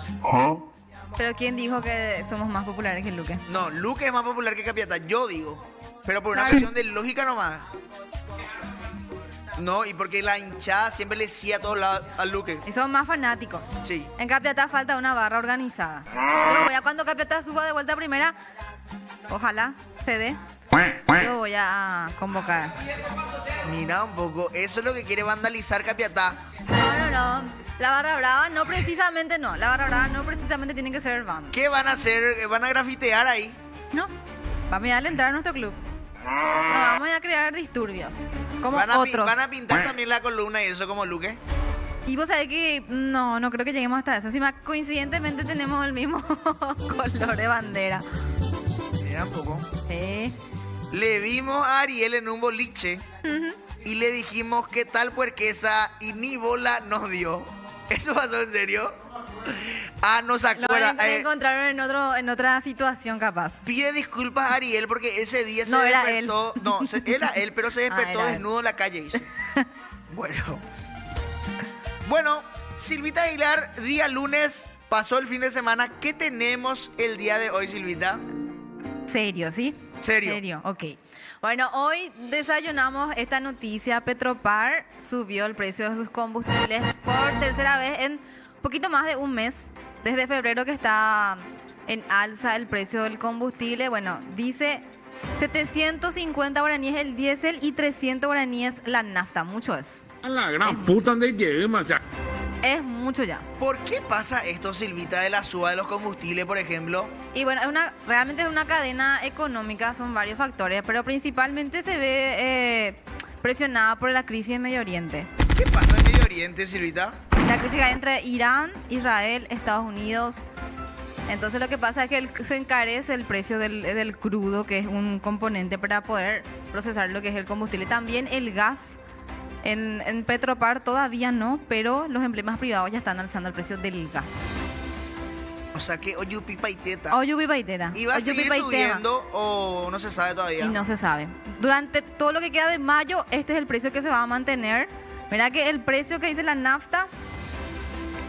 Speaker 6: Pero ¿quién dijo que somos más populares que Luque?
Speaker 5: No, Luque es más popular que Capiatá, yo digo. Pero por una
Speaker 6: Ay.
Speaker 5: cuestión de lógica nomás. No, y porque la hinchada siempre le decía a todos lados a Luque.
Speaker 6: Y son más fanáticos.
Speaker 5: Sí.
Speaker 6: En Capiatá falta una barra organizada. Yo voy a cuando Capiatá suba de vuelta a primera, ojalá se dé. Yo voy a convocar.
Speaker 5: Mira un poco, eso es lo que quiere vandalizar Capiatá.
Speaker 6: No. La barra brava no precisamente no. La barra brava no precisamente tiene que ser banda.
Speaker 5: ¿Qué van a hacer? ¿Van a grafitear ahí?
Speaker 6: No. Vamos a darle entrar a nuestro club. No, vamos a crear disturbios. Como
Speaker 5: ¿Van a,
Speaker 6: otros.
Speaker 5: van a pintar también la columna y eso como Luque?
Speaker 6: Y vos sabés que no creo que lleguemos hasta eso. Encima, coincidentemente tenemos el mismo color de bandera.
Speaker 5: Mira un poco.
Speaker 6: Sí.
Speaker 5: Le vimos a Ariel en un boliche y le dijimos qué tal puerquesa y ni bola nos dio. ¿Eso pasó en serio? Ah, no se
Speaker 6: Lo
Speaker 5: acuerda.
Speaker 6: encontraron en otra situación capaz.
Speaker 5: Pide disculpas a Ariel porque ese día se
Speaker 6: No, era
Speaker 5: despertó. No, era él, pero se despertó
Speaker 6: era él.
Speaker 5: desnudo en la calle, dice. Bueno, Silvita Aguilar, día lunes, pasó el fin de semana. ¿Qué tenemos el día de hoy, Silvita?
Speaker 6: Serio, ¿sí?
Speaker 5: Serio.
Speaker 6: Ok. Bueno, hoy desayunamos esta noticia. Petropar subió el precio de sus combustibles por tercera vez en poquito más de un mes. Desde febrero que está en alza el precio del combustible. Bueno, dice 750 guaraníes el diésel y 300 guaraníes la nafta. Mucho es.
Speaker 3: A la gran puta de llegué, o sea.
Speaker 6: Es mucho ya.
Speaker 5: ¿Por qué pasa esto, Silvita, de la suba de los combustibles, por ejemplo?
Speaker 6: Y bueno, realmente es una cadena económica, son varios factores, pero principalmente se ve presionada por la crisis en Medio Oriente.
Speaker 5: ¿Qué pasa en Medio Oriente, Silvita?
Speaker 6: La crisis que hay entre Irán, Israel, Estados Unidos. Entonces lo que pasa es que se encarece el precio del crudo, que es un componente para poder procesar lo que es el combustible. También el gas. En Petropar todavía no, pero los emblemas privados ya están alzando el precio del gas.
Speaker 5: O sea que Oyupi Paiteta.
Speaker 6: Oyupi Paiteta.
Speaker 5: ¿Y va a seguir subiendo o no se sabe todavía?
Speaker 6: Y no se sabe. Durante todo lo que queda de mayo, este es el precio que se va a mantener. Mira que el precio que dice la nafta,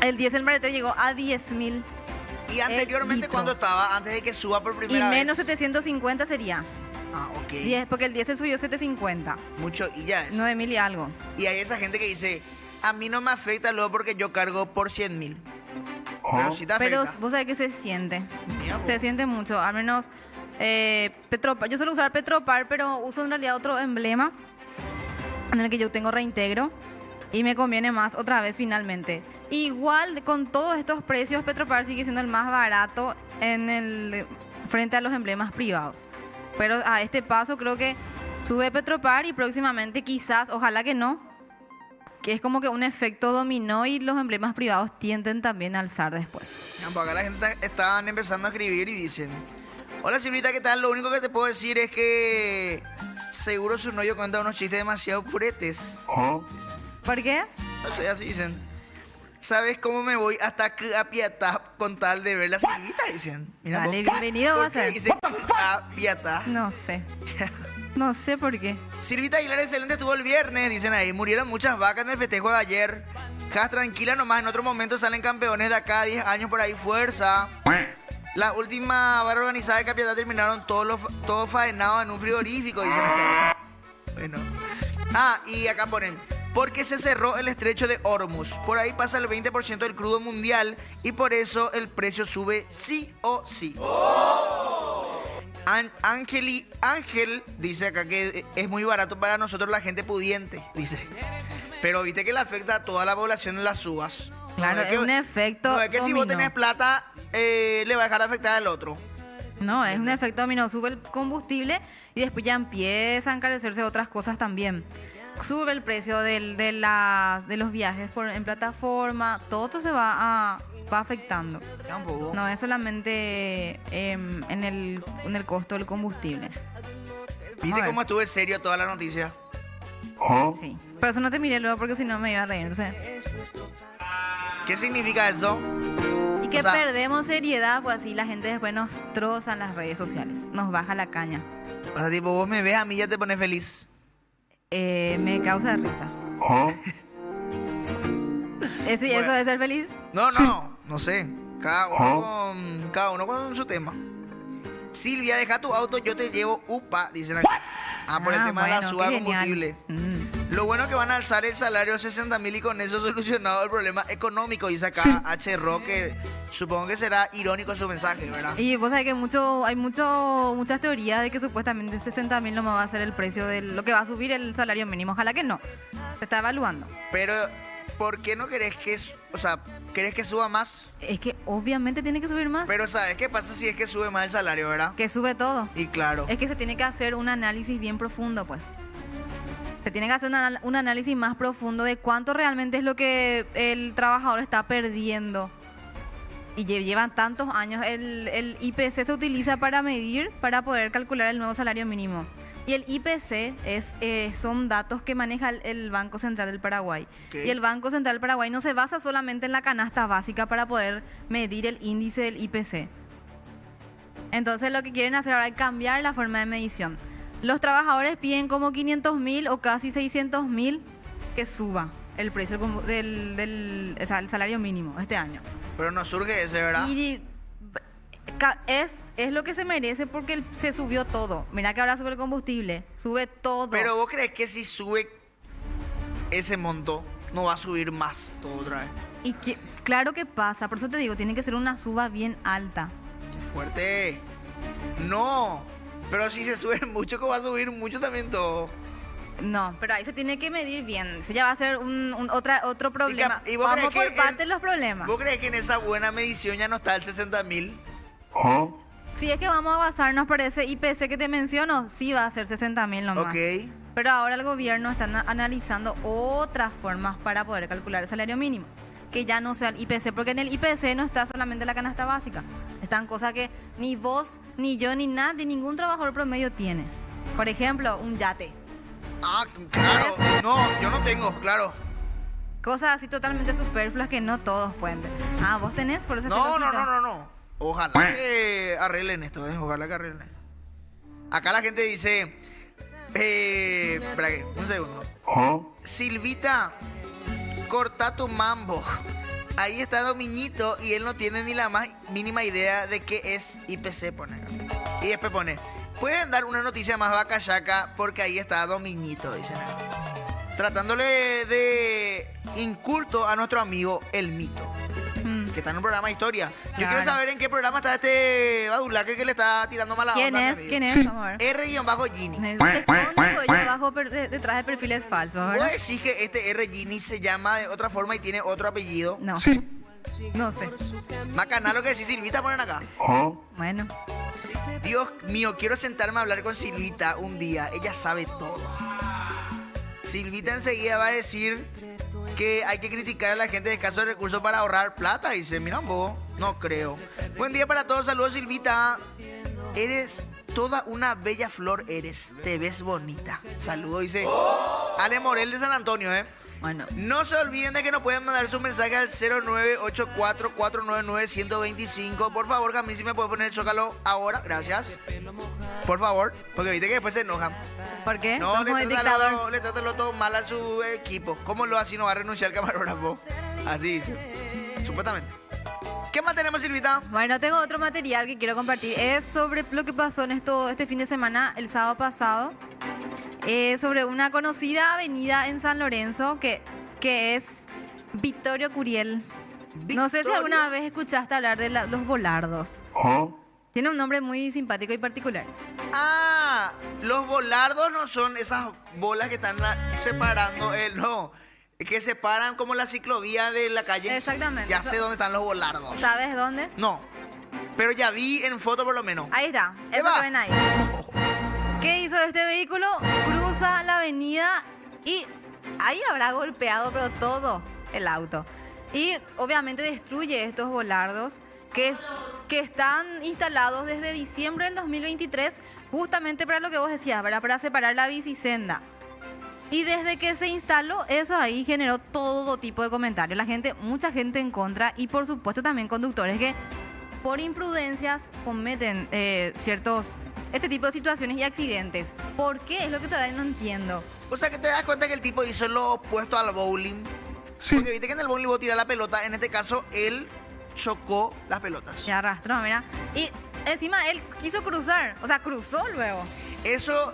Speaker 6: el diésel barete llegó a 10.000.
Speaker 5: ¿Y anteriormente cuándo estaba? Antes de que suba por primera vez.
Speaker 6: Y menos 750 sería.
Speaker 5: Ah, ok.
Speaker 6: Porque el diésel subió 750.
Speaker 5: Mucho, y ya es.
Speaker 6: 9.000 y algo.
Speaker 5: Y hay esa gente que dice, a mí no me afecta luego porque yo cargo por 100.000. Pero sí te afecta.
Speaker 6: Pero vos sabés que se siente.
Speaker 5: Mira,
Speaker 6: Se siente mucho. Al menos Petropar. Yo suelo usar Petropar, pero uso en realidad otro emblema en el que yo tengo reintegro. Y me conviene más otra vez finalmente. Igual con todos estos precios, Petropar sigue siendo el más barato frente a los emblemas privados. Pero a este paso creo que sube Petropar y próximamente quizás, ojalá que no, que es como que un efecto dominó y los emblemas privados tienden también a alzar después.
Speaker 5: Pues acá la gente están empezando a escribir y dicen, hola Silvita, ¿qué tal? Lo único que te puedo decir es que seguro su novio cuenta unos chistes demasiado puretes.
Speaker 6: ¿Por qué?
Speaker 5: No sé, así dicen. ¿Sabes cómo me voy hasta Piatá con tal de ver la Silvita? Dicen. Mira,
Speaker 6: Dale, bienvenido va a ser.
Speaker 5: Dice Piatá.
Speaker 6: No sé. No sé por qué.
Speaker 5: Silvita Aguilar excelente estuvo el viernes, dicen ahí. Murieron muchas vacas en el festejo de ayer. Jas, tranquila nomás, en otro momento salen campeones de acá, 10 años por ahí, fuerza. La última barra organizada de Capiatá terminaron todos faenados en un frigorífico, dicen acá. Bueno. Ah, y acá ponen, porque se cerró el estrecho de Hormuz. Por ahí pasa el 20% del crudo mundial y por eso el precio sube sí o sí. Ángel dice acá que es muy barato para nosotros la gente pudiente, dice. Pero viste que le afecta a toda la población en las subas.
Speaker 6: Claro, es un efecto
Speaker 5: No es que si vos tenés plata, le va a dejar afectar al otro.
Speaker 6: No, es un efecto dominó. Sube el combustible y después ya empiezan a encarecerse otras cosas también. Sube el precio de los viajes en plataforma. Todo esto se va afectando.
Speaker 5: Tampoco.
Speaker 6: No es solamente en el costo del combustible.
Speaker 5: ¿Viste cómo estuve serio toda la noticia?
Speaker 6: Sí. Pero eso no te miré luego porque si no me iba a reír. Entonces,
Speaker 5: ¿Qué significa eso?
Speaker 6: y que
Speaker 5: O sea,
Speaker 6: perdemos seriedad, pues así la gente después nos troza en las redes sociales. Nos baja la caña.
Speaker 5: O sea, tipo, vos me ves a mí ya te pones feliz.
Speaker 6: Me causa risa. ¿Eso es ser feliz?
Speaker 5: No sé. Cada uno con su tema. Silvia, deja tu auto, yo te llevo upa, dicen aquí. Por el tema de la suba de combustible. Lo bueno es que van a alzar el salario a 60.000 y con eso solucionado el problema económico, dice acá H. Roque. Supongo que será irónico su mensaje, ¿verdad?
Speaker 6: Y vos sabés que hay muchas teorías de que supuestamente 60.000 no va a ser el precio de lo que va a subir el salario mínimo. Ojalá que no. Se está evaluando.
Speaker 5: Pero, ¿por qué no querés querés que suba más?
Speaker 6: Es que obviamente tiene que subir más.
Speaker 5: Pero, ¿sabes qué pasa si es que sube más el salario, verdad?
Speaker 6: Que sube todo.
Speaker 5: Y claro.
Speaker 6: Es que se tiene que hacer un análisis bien profundo, pues. Se tiene que hacer un análisis más profundo de cuánto realmente es lo que el trabajador está perdiendo. Y llevan tantos años. El IPC se utiliza para medir, para poder calcular el nuevo salario mínimo. Y el IPC son datos que maneja el Banco Central del Paraguay.
Speaker 5: Okay.
Speaker 6: Y el Banco Central del Paraguay no se basa solamente en la canasta básica para poder medir el índice del IPC. Entonces lo que quieren hacer ahora es cambiar la forma de medición. Los trabajadores piden como 500.000 o casi 600.000 que suba el precio del salario mínimo este año.
Speaker 5: Pero no surge ese, ¿verdad?
Speaker 6: Y es lo que se merece porque se subió todo. Mira que ahora sube el combustible, sube todo.
Speaker 5: Pero vos crees que si sube ese monto, no va a subir más todo otra vez.
Speaker 6: Y claro que pasa, por eso te digo, tiene que ser una suba bien alta.
Speaker 5: ¡Qué fuerte! No, pero si se sube mucho, que va a subir mucho también todo.
Speaker 6: No, pero ahí se tiene que medir bien. Eso ya va a ser otro problema.
Speaker 5: ¿Y vos
Speaker 6: Vamos
Speaker 5: crees
Speaker 6: por
Speaker 5: que
Speaker 6: parte de los problemas.
Speaker 5: ¿Vos crees que en esa buena medición ya no está el 60.000?
Speaker 6: Si es que vamos a basarnos por ese IPC que te menciono, sí va a ser 60.000 nomás.
Speaker 5: Ok.
Speaker 6: Pero ahora el gobierno está analizando otras formas para poder calcular el salario mínimo. Que ya no sea el IPC, porque en el IPC no está solamente la canasta básica. Están cosas que ni vos, ni yo, ni nadie, ningún trabajador promedio tiene. Por ejemplo, un yate.
Speaker 5: Ah, claro. No, yo no tengo, claro.
Speaker 6: Cosas así totalmente superfluas que no todos pueden tener. Ah, ¿vos tenés? Por eso
Speaker 5: No. Ojalá que arreglen esto, ojalá que arreglen esto. Acá la gente dice... espera que, un segundo. Silvita, corta tu mambo. Ahí está Domiñito y él no tiene ni la más mínima idea de qué es IPC, pone acá. Y después pone, pueden dar una noticia más vacachaca porque ahí está Domiñito, dicen acá. Tratándole de inculto a nuestro amigo El Mito, que está en un programa de historia. Yo
Speaker 6: Claro.
Speaker 5: quiero saber en qué programa está este Badulaque que le está tirando mala
Speaker 6: ¿Quién
Speaker 5: onda.
Speaker 6: es? ¿Quién es? Vamos a ver.
Speaker 5: R-Gini.
Speaker 6: Se esconde ella abajo detrás de perfiles falsos,
Speaker 5: ¿Vos
Speaker 6: ¿verdad?
Speaker 5: decís que este R-Gini se llama de otra forma y tiene otro apellido?
Speaker 6: No,
Speaker 3: Sí.
Speaker 6: no sé.
Speaker 5: Macana, lo que decís, Silvita, ponen acá.
Speaker 6: Bueno,
Speaker 5: Dios mío, quiero sentarme a hablar con Silvita un día. Ella sabe todo. Silvita enseguida va a decir que hay que criticar a la gente de escasos recursos para ahorrar plata. Dice, mira vos, no creo. Buen día para todos, saludos Silvita. Eres toda una bella flor, eres. Te ves bonita. Saludos, dice Ale Morel de San Antonio,
Speaker 6: bueno.
Speaker 5: No se olviden de que nos pueden mandar su mensaje al 0984-499-125. Por favor, Camille, si me puede poner el zócalo ahora, gracias. Por favor, porque viste que después se enojan.
Speaker 6: ¿Por qué?
Speaker 5: No,
Speaker 6: Somos el
Speaker 5: le
Speaker 6: dictador.
Speaker 5: trata lo todo mal a su equipo. ¿Cómo lo así no va a renunciar el camarógrafo? Así dice. Supuestamente. ¿Qué más tenemos, Silvita?
Speaker 6: Bueno, tengo otro material que quiero compartir. Es sobre lo que pasó en este fin de semana, el sábado pasado. Sobre una conocida avenida en San Lorenzo que es Victorio Curiel. No sé si
Speaker 5: ¿Victorio?
Speaker 6: alguna vez escuchaste hablar de los volardos. Tiene un nombre muy simpático y particular.
Speaker 5: Ah, los volardos no son esas bolas que están separando no, que separan como la ciclovía de la calle.
Speaker 6: Exactamente.
Speaker 5: Ya sé dónde están los volardos.
Speaker 6: ¿Sabes dónde?
Speaker 5: No, pero ya vi en foto por lo menos.
Speaker 6: Ahí está.
Speaker 5: ¿Qué
Speaker 6: Eso
Speaker 5: va?
Speaker 6: que ven ahí. ¿Qué hizo este vehículo? Cruza la avenida y ahí habrá golpeado, pero todo el auto. Y obviamente destruye estos volardos que están instalados desde diciembre del 2023, justamente para lo que vos decías, ¿verdad? Para separar la bicisenda. Y desde que se instaló eso ahí generó todo tipo de comentarios. Mucha gente en contra y por supuesto también conductores que por imprudencias cometen este tipo de situaciones y accidentes. ¿Por qué? Es lo que todavía no entiendo.
Speaker 5: O sea que te das cuenta que el tipo hizo lo opuesto al bowling.
Speaker 3: Sí.
Speaker 5: Porque viste que en el bowling vos tirás la pelota, en este caso él chocó las pelotas.
Speaker 6: Se arrastró, mira. Y encima él quiso cruzar, o sea, cruzó luego.
Speaker 5: Eso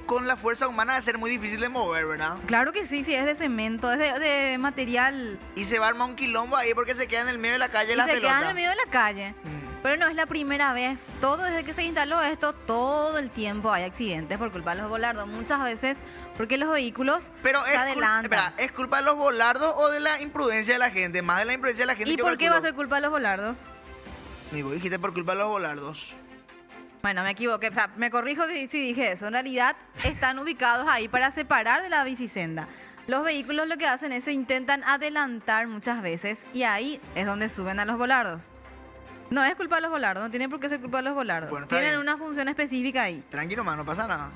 Speaker 5: con la fuerza humana va a ser muy difícil de mover, ¿verdad?
Speaker 6: Claro que sí, es de cemento, es de material.
Speaker 5: Y se va a armar un quilombo ahí porque se queda en el medio de la calle
Speaker 6: Y
Speaker 5: las
Speaker 6: se
Speaker 5: pelotas.
Speaker 6: queda en el medio de la calle. Pero no es la primera vez. Desde que se instaló esto, todo el tiempo hay accidentes por culpa de los volardos. Muchas veces porque los vehículos
Speaker 5: Pero
Speaker 6: se adelantan.
Speaker 5: ¿es culpa de los volardos o de la imprudencia de la gente? Más de la imprudencia de la gente
Speaker 6: ¿Y
Speaker 5: que
Speaker 6: por qué va a
Speaker 5: calculo.
Speaker 6: ser culpa de los volardos?
Speaker 5: Y vos dijiste por culpa de los volardos.
Speaker 6: Bueno, me equivoqué. O sea, me corrijo si dije eso. En realidad están ubicados ahí para separar de la bicisenda. Los vehículos lo que hacen es se intentan adelantar muchas veces y ahí es donde suben a los volardos. No es culpa de los volardos, no tiene por qué ser culpa de los volardos.
Speaker 5: Bueno, está
Speaker 6: Tienen
Speaker 5: bien.
Speaker 6: una función específica ahí.
Speaker 5: Tranquilo, man, no pasa nada.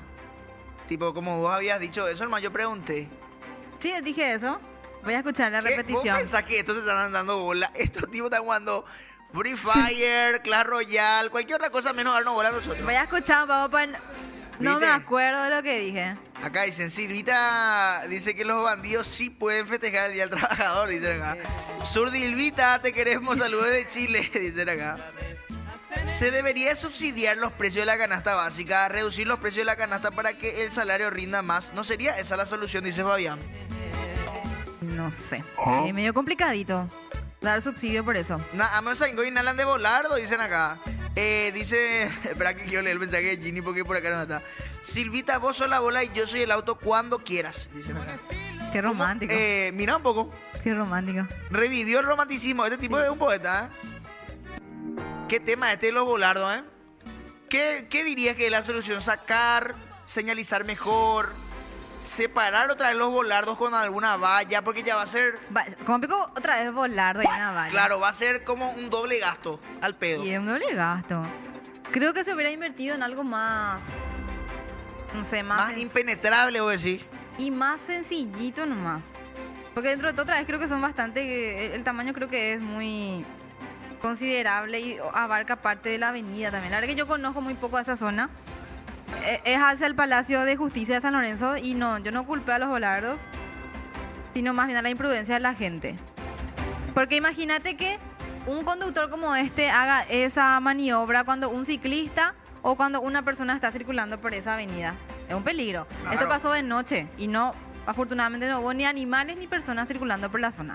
Speaker 5: Tipo, como vos habías dicho eso, hermano, yo pregunté.
Speaker 6: Sí, dije eso. Voy a escuchar la
Speaker 5: ¿Qué?
Speaker 6: repetición.
Speaker 5: ¿Vos pensás que estos te están dando bola? Estos tipos están jugando Free Fire, Clash Royale, cualquier otra cosa menos darnos bola a nosotros.
Speaker 6: Voy a escuchar, papá. No
Speaker 5: ¿Viste?
Speaker 6: me acuerdo de lo que dije.
Speaker 5: Acá dicen, Silvita dice que los bandidos sí pueden festejar el Día del Trabajador, dicen acá. Surdilvita, te queremos, saludos de Chile, dicen acá. Se debería subsidiar los precios de la canasta básica, reducir los precios de la canasta para que el salario rinda más. ¿No sería esa la solución, dice Fabián?
Speaker 6: No sé. Es medio complicadito dar subsidio por eso.
Speaker 5: Amos a y Nalan de Volardo, dicen acá. Dice, espera que quiero leer el mensaje de Ginny porque por acá no está. Silvita, vos sos la bola y yo soy el auto cuando quieras. Dicen acá.
Speaker 6: Qué romántico.
Speaker 5: Mira un poco.
Speaker 6: Qué romántico.
Speaker 5: Revivió el romanticismo. Este tipo es un poeta, ¿eh? ¿Qué tema este de los volardos, eh? ¿Qué dirías que es la solución? ¿Sacar, señalizar mejor, separar otra vez los volardos con alguna valla? Porque ya va a ser...
Speaker 6: Como pico otra vez volar de una valla.
Speaker 5: Claro, va a ser como un doble gasto al pedo.
Speaker 6: Y es un doble gasto. Creo que se hubiera invertido en algo más... No sé,
Speaker 5: Más impenetrable, voy a decir.
Speaker 6: y más sencillito nomás. Porque dentro de todo otra vez creo que son bastante... El tamaño creo que es muy considerable y abarca parte de la avenida también. La verdad que yo conozco muy poco a esa zona. Es hacia el Palacio de Justicia de San Lorenzo y no, yo no culpé a los volardos, sino más bien a la imprudencia de la gente. Porque imagínate que un conductor como este haga esa maniobra cuando un ciclista o cuando una persona está circulando por esa avenida. Es un peligro.
Speaker 5: Claro.
Speaker 6: Esto pasó de noche y no, afortunadamente no hubo ni animales ni personas circulando por la zona.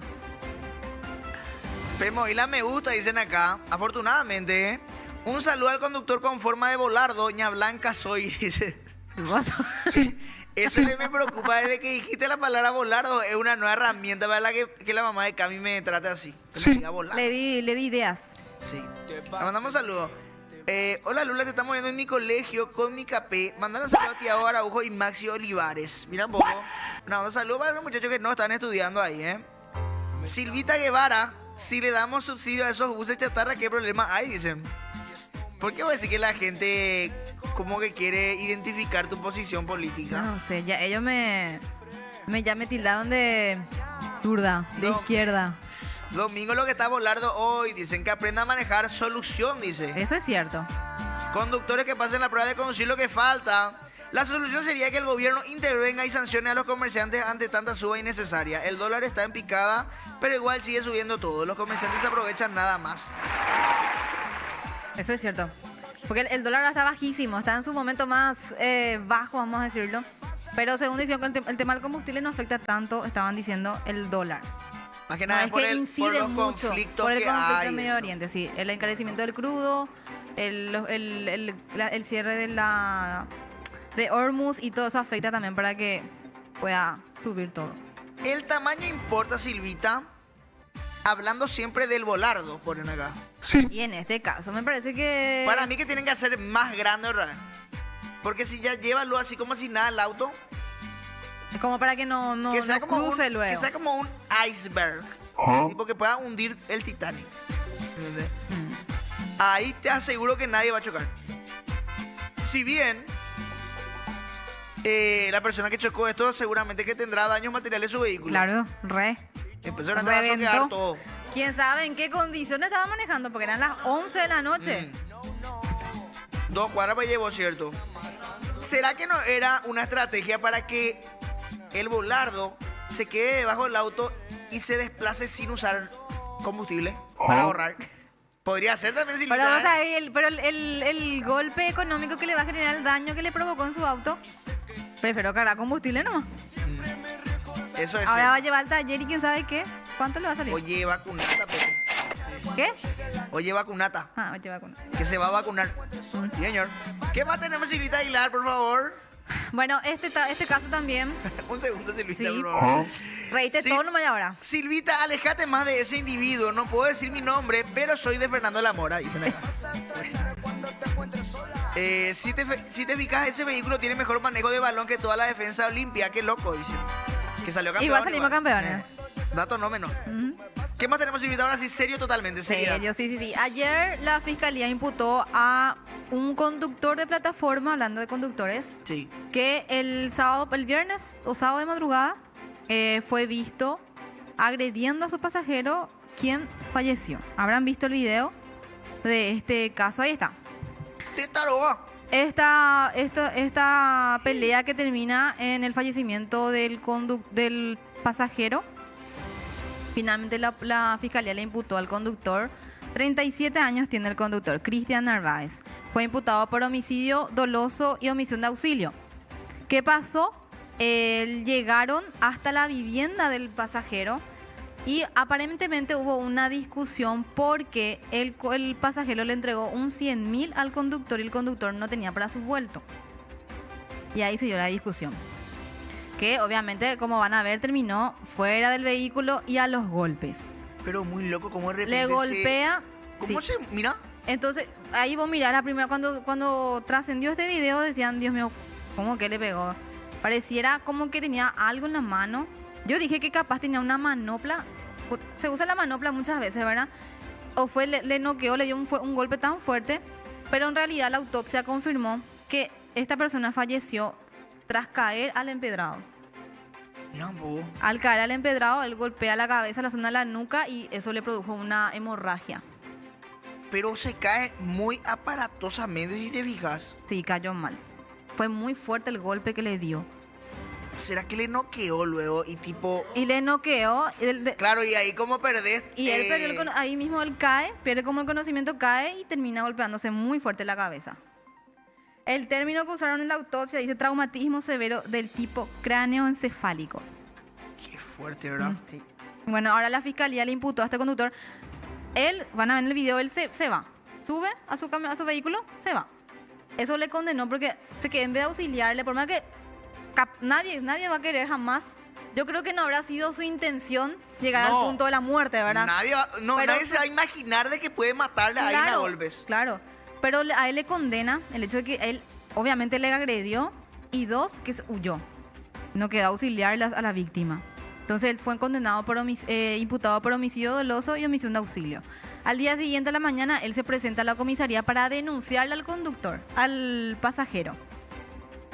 Speaker 5: Primo, y la me gusta, dicen acá. Afortunadamente, ¿eh? Un saludo al conductor con forma de volar, doña Blanca soy, dice.
Speaker 6: ¿Qué pasó?
Speaker 5: Eso que me preocupa desde que dijiste la palabra volardo. Es una nueva herramienta, ¿verdad? Que la mamá de Cami me trate así. Que me diga volar.
Speaker 6: Le di ideas.
Speaker 5: Sí. Le mandamos un saludo. Hola Lula, te estamos viendo en mi colegio con mi capé. Mandando un saludo a Tiago Araujo y Maxi Olivares. Mira un poco. Un saludo para los muchachos que no están estudiando ahí, ¿eh? Silvita Guevara, si le damos subsidio a esos buses chatarra, ¿qué problema hay? Dicen. ¿Por qué voy a decir que la gente como que quiere identificar tu posición política?
Speaker 6: No sé, ya ellos ya me tildaron de zurda, de
Speaker 5: No.
Speaker 6: izquierda.
Speaker 5: Domingo lo que está volardo hoy. Dicen que aprenda a manejar solución, dice.
Speaker 6: Eso es cierto.
Speaker 5: Conductores que pasen la prueba de conducir lo que falta. La solución sería que el gobierno intervenga y sancione a los comerciantes ante tanta suba innecesaria. El dólar está en picada, pero igual sigue subiendo todo. Los comerciantes se aprovechan nada más.
Speaker 6: Eso es cierto. Porque el dólar ahora está bajísimo, está en su momento más bajo, vamos a decirlo. Pero según decían que el tema del combustible no afecta tanto, estaban diciendo el dólar.
Speaker 5: Más que
Speaker 6: No,
Speaker 5: nada
Speaker 6: es
Speaker 5: por
Speaker 6: que
Speaker 5: por
Speaker 6: incide
Speaker 5: los
Speaker 6: mucho
Speaker 5: conflictos
Speaker 6: por el
Speaker 5: que
Speaker 6: conflicto
Speaker 5: hay.
Speaker 6: en Medio
Speaker 5: eso.
Speaker 6: Oriente, sí. El encarecimiento del crudo, el cierre de Hormuz y todo eso afecta también para que pueda subir todo.
Speaker 5: El tamaño importa, Silvita. Hablando siempre del volardo, ponen acá.
Speaker 3: Sí.
Speaker 6: Y en este caso me parece que...
Speaker 5: Para mí que tienen que hacer más grande, ¿verdad? Porque si ya llévalo así como si nada el auto,
Speaker 6: Es como para que no
Speaker 5: que sea como
Speaker 6: cruce
Speaker 5: un,
Speaker 6: luego.
Speaker 5: que sea como un iceberg. Tipo que pueda hundir el Titanic. ¿Entendés? Ahí te aseguro que nadie va a chocar. Si bien la persona que chocó esto seguramente que tendrá daños materiales en su vehículo.
Speaker 6: Claro,
Speaker 5: Empezó a soquear
Speaker 6: reventó.
Speaker 5: todo.
Speaker 6: ¿Quién sabe en qué condiciones estaba manejando? Porque eran las 11 de la noche.
Speaker 5: 2 cuadras me llevó, ¿cierto? ¿Será que no era una estrategia para que el volardo se quede debajo del auto y se desplace sin usar combustible para ahorrar? Podría ser también, Silvita.
Speaker 6: Pero, vamos
Speaker 5: ¿eh?
Speaker 6: a ver, el golpe económico que le va a generar, el daño que le provocó en su auto, prefiero cargar combustible nomás.
Speaker 5: Eso es.
Speaker 6: Ahora va a llevar al taller y quién sabe qué. ¿Cuánto le va a salir?
Speaker 5: Oye, vacunata, Pepe.
Speaker 6: ¿Qué?
Speaker 5: Oye, vacunata.
Speaker 6: Ah, va a llevar con...
Speaker 5: Que se va a vacunar. Sí, señor. ¿Qué más tenemos, Silvita Aguilar, por favor?
Speaker 6: Bueno, este caso también.
Speaker 5: Un segundo, Silvita,
Speaker 6: Sí.
Speaker 5: por favor.
Speaker 6: Reíte
Speaker 5: Sí.
Speaker 6: todo nomás ahora.
Speaker 5: Silvita, alejate más de ese individuo. No puedo decir mi nombre, pero soy de Fernando de la Mora, dicen acá. Si te fijas, ese vehículo tiene mejor manejo de balón que toda la defensa olimpia. Qué loco, dicen. Que salió campeón.
Speaker 6: Igual salimos campeones.
Speaker 5: Dato no menor. ¿Qué más tenemos, Silvita? Ahora sí, serio totalmente, seriedad.
Speaker 6: Serio, sí. Ayer la fiscalía imputó a un conductor de plataforma, hablando de conductores,
Speaker 5: Sí.
Speaker 6: que el viernes o sábado de madrugada fue visto agrediendo a su pasajero, quien falleció. Habrán visto el video de este caso. Ahí está.
Speaker 5: ¡Te taroba!
Speaker 6: Esta pelea que termina en el fallecimiento del pasajero. Finalmente la fiscalía le imputó al conductor. 37 años tiene el conductor, Cristian Narváez. Fue imputado por homicidio doloso y omisión de auxilio. ¿Qué pasó? Llegaron hasta la vivienda del pasajero y aparentemente hubo una discusión porque el pasajero le entregó un 100.000 al conductor y el conductor no tenía para su vuelto. Y ahí se dio la discusión. Que obviamente, como van a ver, terminó fuera del vehículo y a los golpes.
Speaker 5: Pero muy loco, como de repente
Speaker 6: Le golpea.
Speaker 5: ¿Cómo
Speaker 6: sí.
Speaker 5: se...? Mira.
Speaker 6: Entonces, ahí vos mirás la primera, cuando trascendió este video, decían, Dios mío, ¿cómo que le pegó? Pareciera como que tenía algo en la mano. Yo dije que capaz tenía una manopla. Se usa la manopla muchas veces, ¿verdad? O fue, le noqueó, le dio un golpe tan fuerte. Pero en realidad la autopsia confirmó que esta persona falleció tras caer al empedrado.
Speaker 5: Mira, bobo.
Speaker 6: Al caer al empedrado, él golpea la cabeza, la zona de la nuca y eso le produjo una hemorragia.
Speaker 5: Pero se cae muy aparatosamente, si te fijas.
Speaker 6: Sí, cayó mal. Fue muy fuerte el golpe que le dio.
Speaker 5: ¿Será que le noqueó luego y tipo...?
Speaker 6: Y le noqueó.
Speaker 5: Claro, y ahí como perdés...
Speaker 6: Y él perdió ahí mismo él cae, pierde como el conocimiento, cae y termina golpeándose muy fuerte la cabeza. El término que usaron en la autopsia dice traumatismo severo del tipo cráneoencefálico.
Speaker 5: Qué fuerte, ¿verdad?
Speaker 6: Sí. Bueno, ahora la fiscalía le imputó a este conductor. Él, van a ver en el video, él se va. Sube a su vehículo, se va. Eso le condenó porque se quedó en vez de auxiliarle, por más que nadie va a querer jamás. Yo creo que no habrá sido su intención llegar al punto de la muerte, ¿verdad?
Speaker 5: Nadie se va a imaginar de que puede matarle a alguien a golpes.
Speaker 6: Claro, pero a él le condena el hecho de que él obviamente le agredió y dos, que huyó. No quedó a auxiliar a la víctima. Entonces él fue condenado imputado por homicidio doloso y omisión de auxilio. Al día siguiente a la mañana él se presenta a la comisaría para denunciarle al conductor, al pasajero.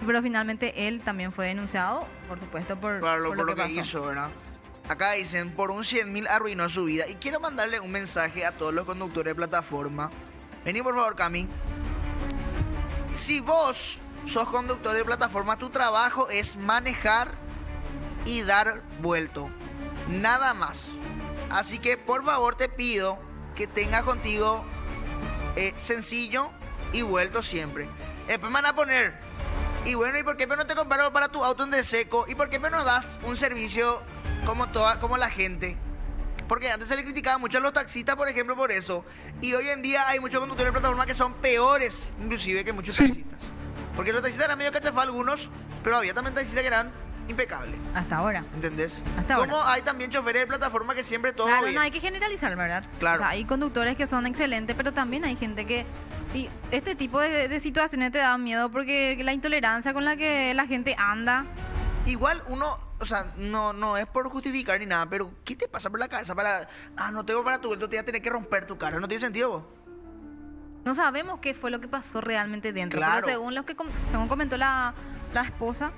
Speaker 6: Pero finalmente él también fue denunciado, por supuesto, por lo que pasó.
Speaker 5: Hizo, ¿verdad? Acá dicen, por un 100.000 arruinó su vida. Y quiero mandarle un mensaje a todos los conductores de plataforma. Vení por favor, Cami. Si vos sos conductor de plataforma, tu trabajo es manejar y dar vuelto. Nada más. Así que por favor te pido que tengas contigo sencillo y vuelto siempre. Después me van a poner, y bueno, ¿y por qué no te compraron para tu auto en deseco? ¿Y por qué no das un servicio como la gente? Porque antes se le criticaba mucho a los taxistas, por ejemplo, por eso. Y hoy en día hay muchos conductores de plataforma que son peores, inclusive, que muchos taxistas. Porque los taxistas eran medio cachafá algunos, pero había también taxistas que eran impecables.
Speaker 6: Hasta ahora.
Speaker 5: ¿Entendés?
Speaker 6: Hasta ahora.
Speaker 5: Como hay también choferes de plataforma que siempre todo
Speaker 6: Claro,
Speaker 5: bien.
Speaker 6: no hay que generalizar, ¿verdad?
Speaker 5: Claro.
Speaker 6: O sea, hay conductores que son excelentes, pero también hay gente que... Y este tipo de situaciones te da miedo porque la intolerancia con la que la gente anda...
Speaker 5: Igual uno, o sea, no es por justificar ni nada, pero ¿qué te pasa por la cabeza no tengo para tu vuelto, te voy a tener que romper tu cara? ¿No tiene sentido vos?
Speaker 6: No sabemos qué fue lo que pasó realmente dentro.
Speaker 5: Claro.
Speaker 6: Pero según comentó la esposa,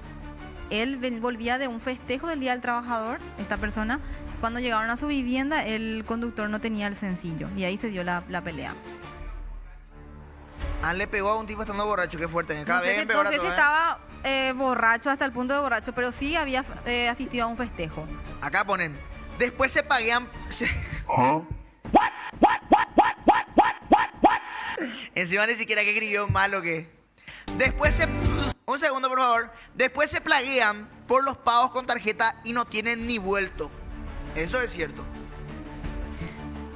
Speaker 6: él volvía de un festejo del Día del Trabajador, esta persona. Cuando llegaron a su vivienda, el conductor no tenía el sencillo y ahí se dio la pelea.
Speaker 5: Le pegó a un tipo estando borracho, qué fuerte. Cada
Speaker 6: No
Speaker 5: vez
Speaker 6: sé
Speaker 5: empeora
Speaker 6: si
Speaker 5: todo,
Speaker 6: estaba borracho hasta el punto de borracho, pero sí había asistido a un festejo.
Speaker 5: Acá ponen, después se paguean... Encima ni siquiera que escribió mal o qué. Un segundo, por favor. Después se plaguean por los pagos con tarjeta y no tienen ni vuelto. Eso es cierto.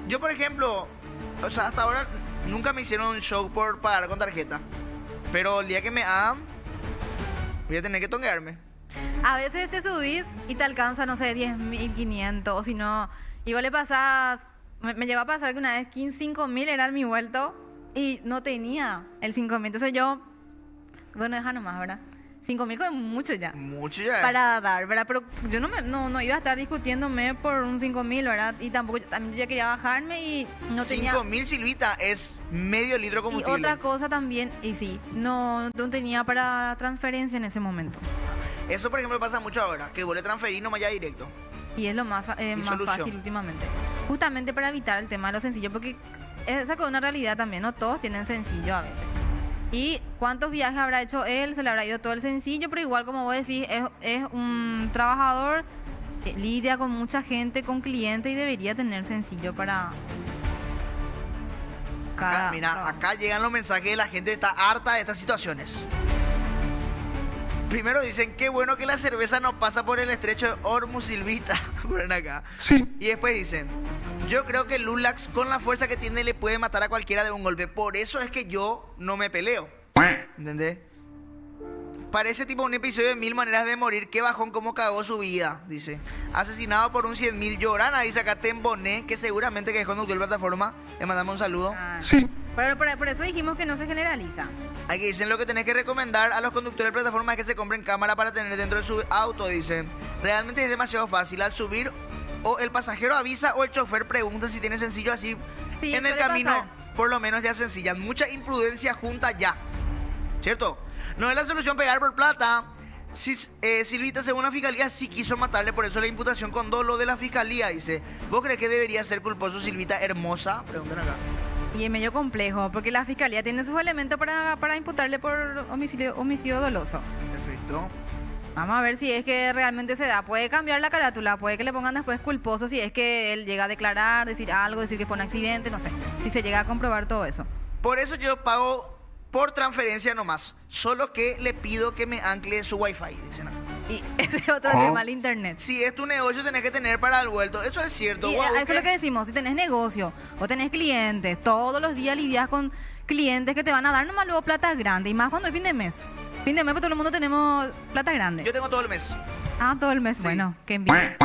Speaker 5: Yo, por ejemplo, o sea, hasta ahora nunca me hicieron un show por pagar con tarjeta. Pero el día que me hagan, voy a tener que tonguearme.
Speaker 6: A veces te subís y te alcanza, no sé, 10.500. O si no, igual le pasás... Me llegó a pasar que una vez 5.000 era mi vuelto y no tenía el 5.000. Entonces yo... Bueno, deja nomás, ¿verdad? 5.000 es mucho ya.
Speaker 5: Mucho ya.
Speaker 6: Para dar, ¿verdad? Pero yo no iba a estar discutiéndome por un 5.000, ¿verdad? Y tampoco, también yo ya quería bajarme y no tenía...
Speaker 5: 5.000, Silvita, es medio litro de
Speaker 6: Y
Speaker 5: combustible.
Speaker 6: otra cosa también, y sí, no tenía para transferencia en ese momento.
Speaker 5: Eso, por ejemplo, pasa mucho ahora, que vos le transferís nomás ya directo.
Speaker 6: Y es lo más fácil últimamente. Justamente para evitar el tema de lo sencillo, porque esa es una realidad también, no todos tienen sencillo a veces. ¿Y cuántos viajes habrá hecho él? Se le habrá ido todo el sencillo, pero igual, como vos decís, es un trabajador que lidia con mucha gente, con clientes y debería tener sencillo para...
Speaker 5: Acá, mira, acá llegan los mensajes de la gente que está harta de estas situaciones. Primero dicen, qué bueno que la cerveza no pasa por el estrecho de Hormuz, Silvita. Ponen acá.
Speaker 3: Sí.
Speaker 5: Y después dicen, yo creo que Lulax con la fuerza que tiene le puede matar a cualquiera de un golpe. Por eso es que yo no me peleo. ¿Entendés? Parece tipo un episodio de 1000 maneras de morir. Qué bajón, cómo cagó su vida, dice. Asesinado por un 100.000. Llorana, dice acá Temboné, que seguramente que es conductor de plataforma. Le mandamos un saludo.
Speaker 6: Ah,
Speaker 3: Sí.
Speaker 6: pero por eso dijimos que no se generaliza.
Speaker 5: Aquí dicen lo que tenés que recomendar a los conductores de plataforma es que se compren cámara para tener dentro de su auto, dice. Realmente es demasiado fácil. Al subir, o el pasajero avisa o el chofer pregunta si tiene sencillo así.
Speaker 6: Sí,
Speaker 5: En el
Speaker 6: suele
Speaker 5: camino,
Speaker 6: pasar.
Speaker 5: por lo menos ya sencilla. Mucha imprudencia junta ya. ¿Cierto? No es la solución pegar por plata. Si, Silvita, según la fiscalía, sí quiso matarle, por eso la imputación con dolo de la fiscalía, dice. ¿Vos crees que debería ser culposo Silvita hermosa? Preguntan acá.
Speaker 6: Y es medio complejo, porque la fiscalía tiene sus elementos para imputarle por homicidio doloso.
Speaker 5: Perfecto.
Speaker 6: Vamos a ver si es que realmente se da. Puede cambiar la carátula, puede que le pongan después culposo si es que él llega a declarar, decir algo, decir que fue un accidente, no sé. Si se llega a comprobar todo eso.
Speaker 5: Por eso yo pago por transferencia nomás. Solo que le pido que me ancle su wifi, dicen acá.
Speaker 6: Y ese es otro tema, el internet.
Speaker 5: Si es tu negocio, tenés que tener para el vuelto. Eso es cierto.
Speaker 6: Y
Speaker 5: Guau,
Speaker 6: eso es lo que decimos, si tenés negocio o tenés clientes, todos los días lidias con clientes que te van a dar nomás luego plata grande, y más cuando es fin de mes. Fin de mes, pues todo el mundo tenemos plata grande.
Speaker 5: Yo tengo todo el mes.
Speaker 6: Ah, todo el mes,
Speaker 5: Sí.
Speaker 6: bueno, qué envidia.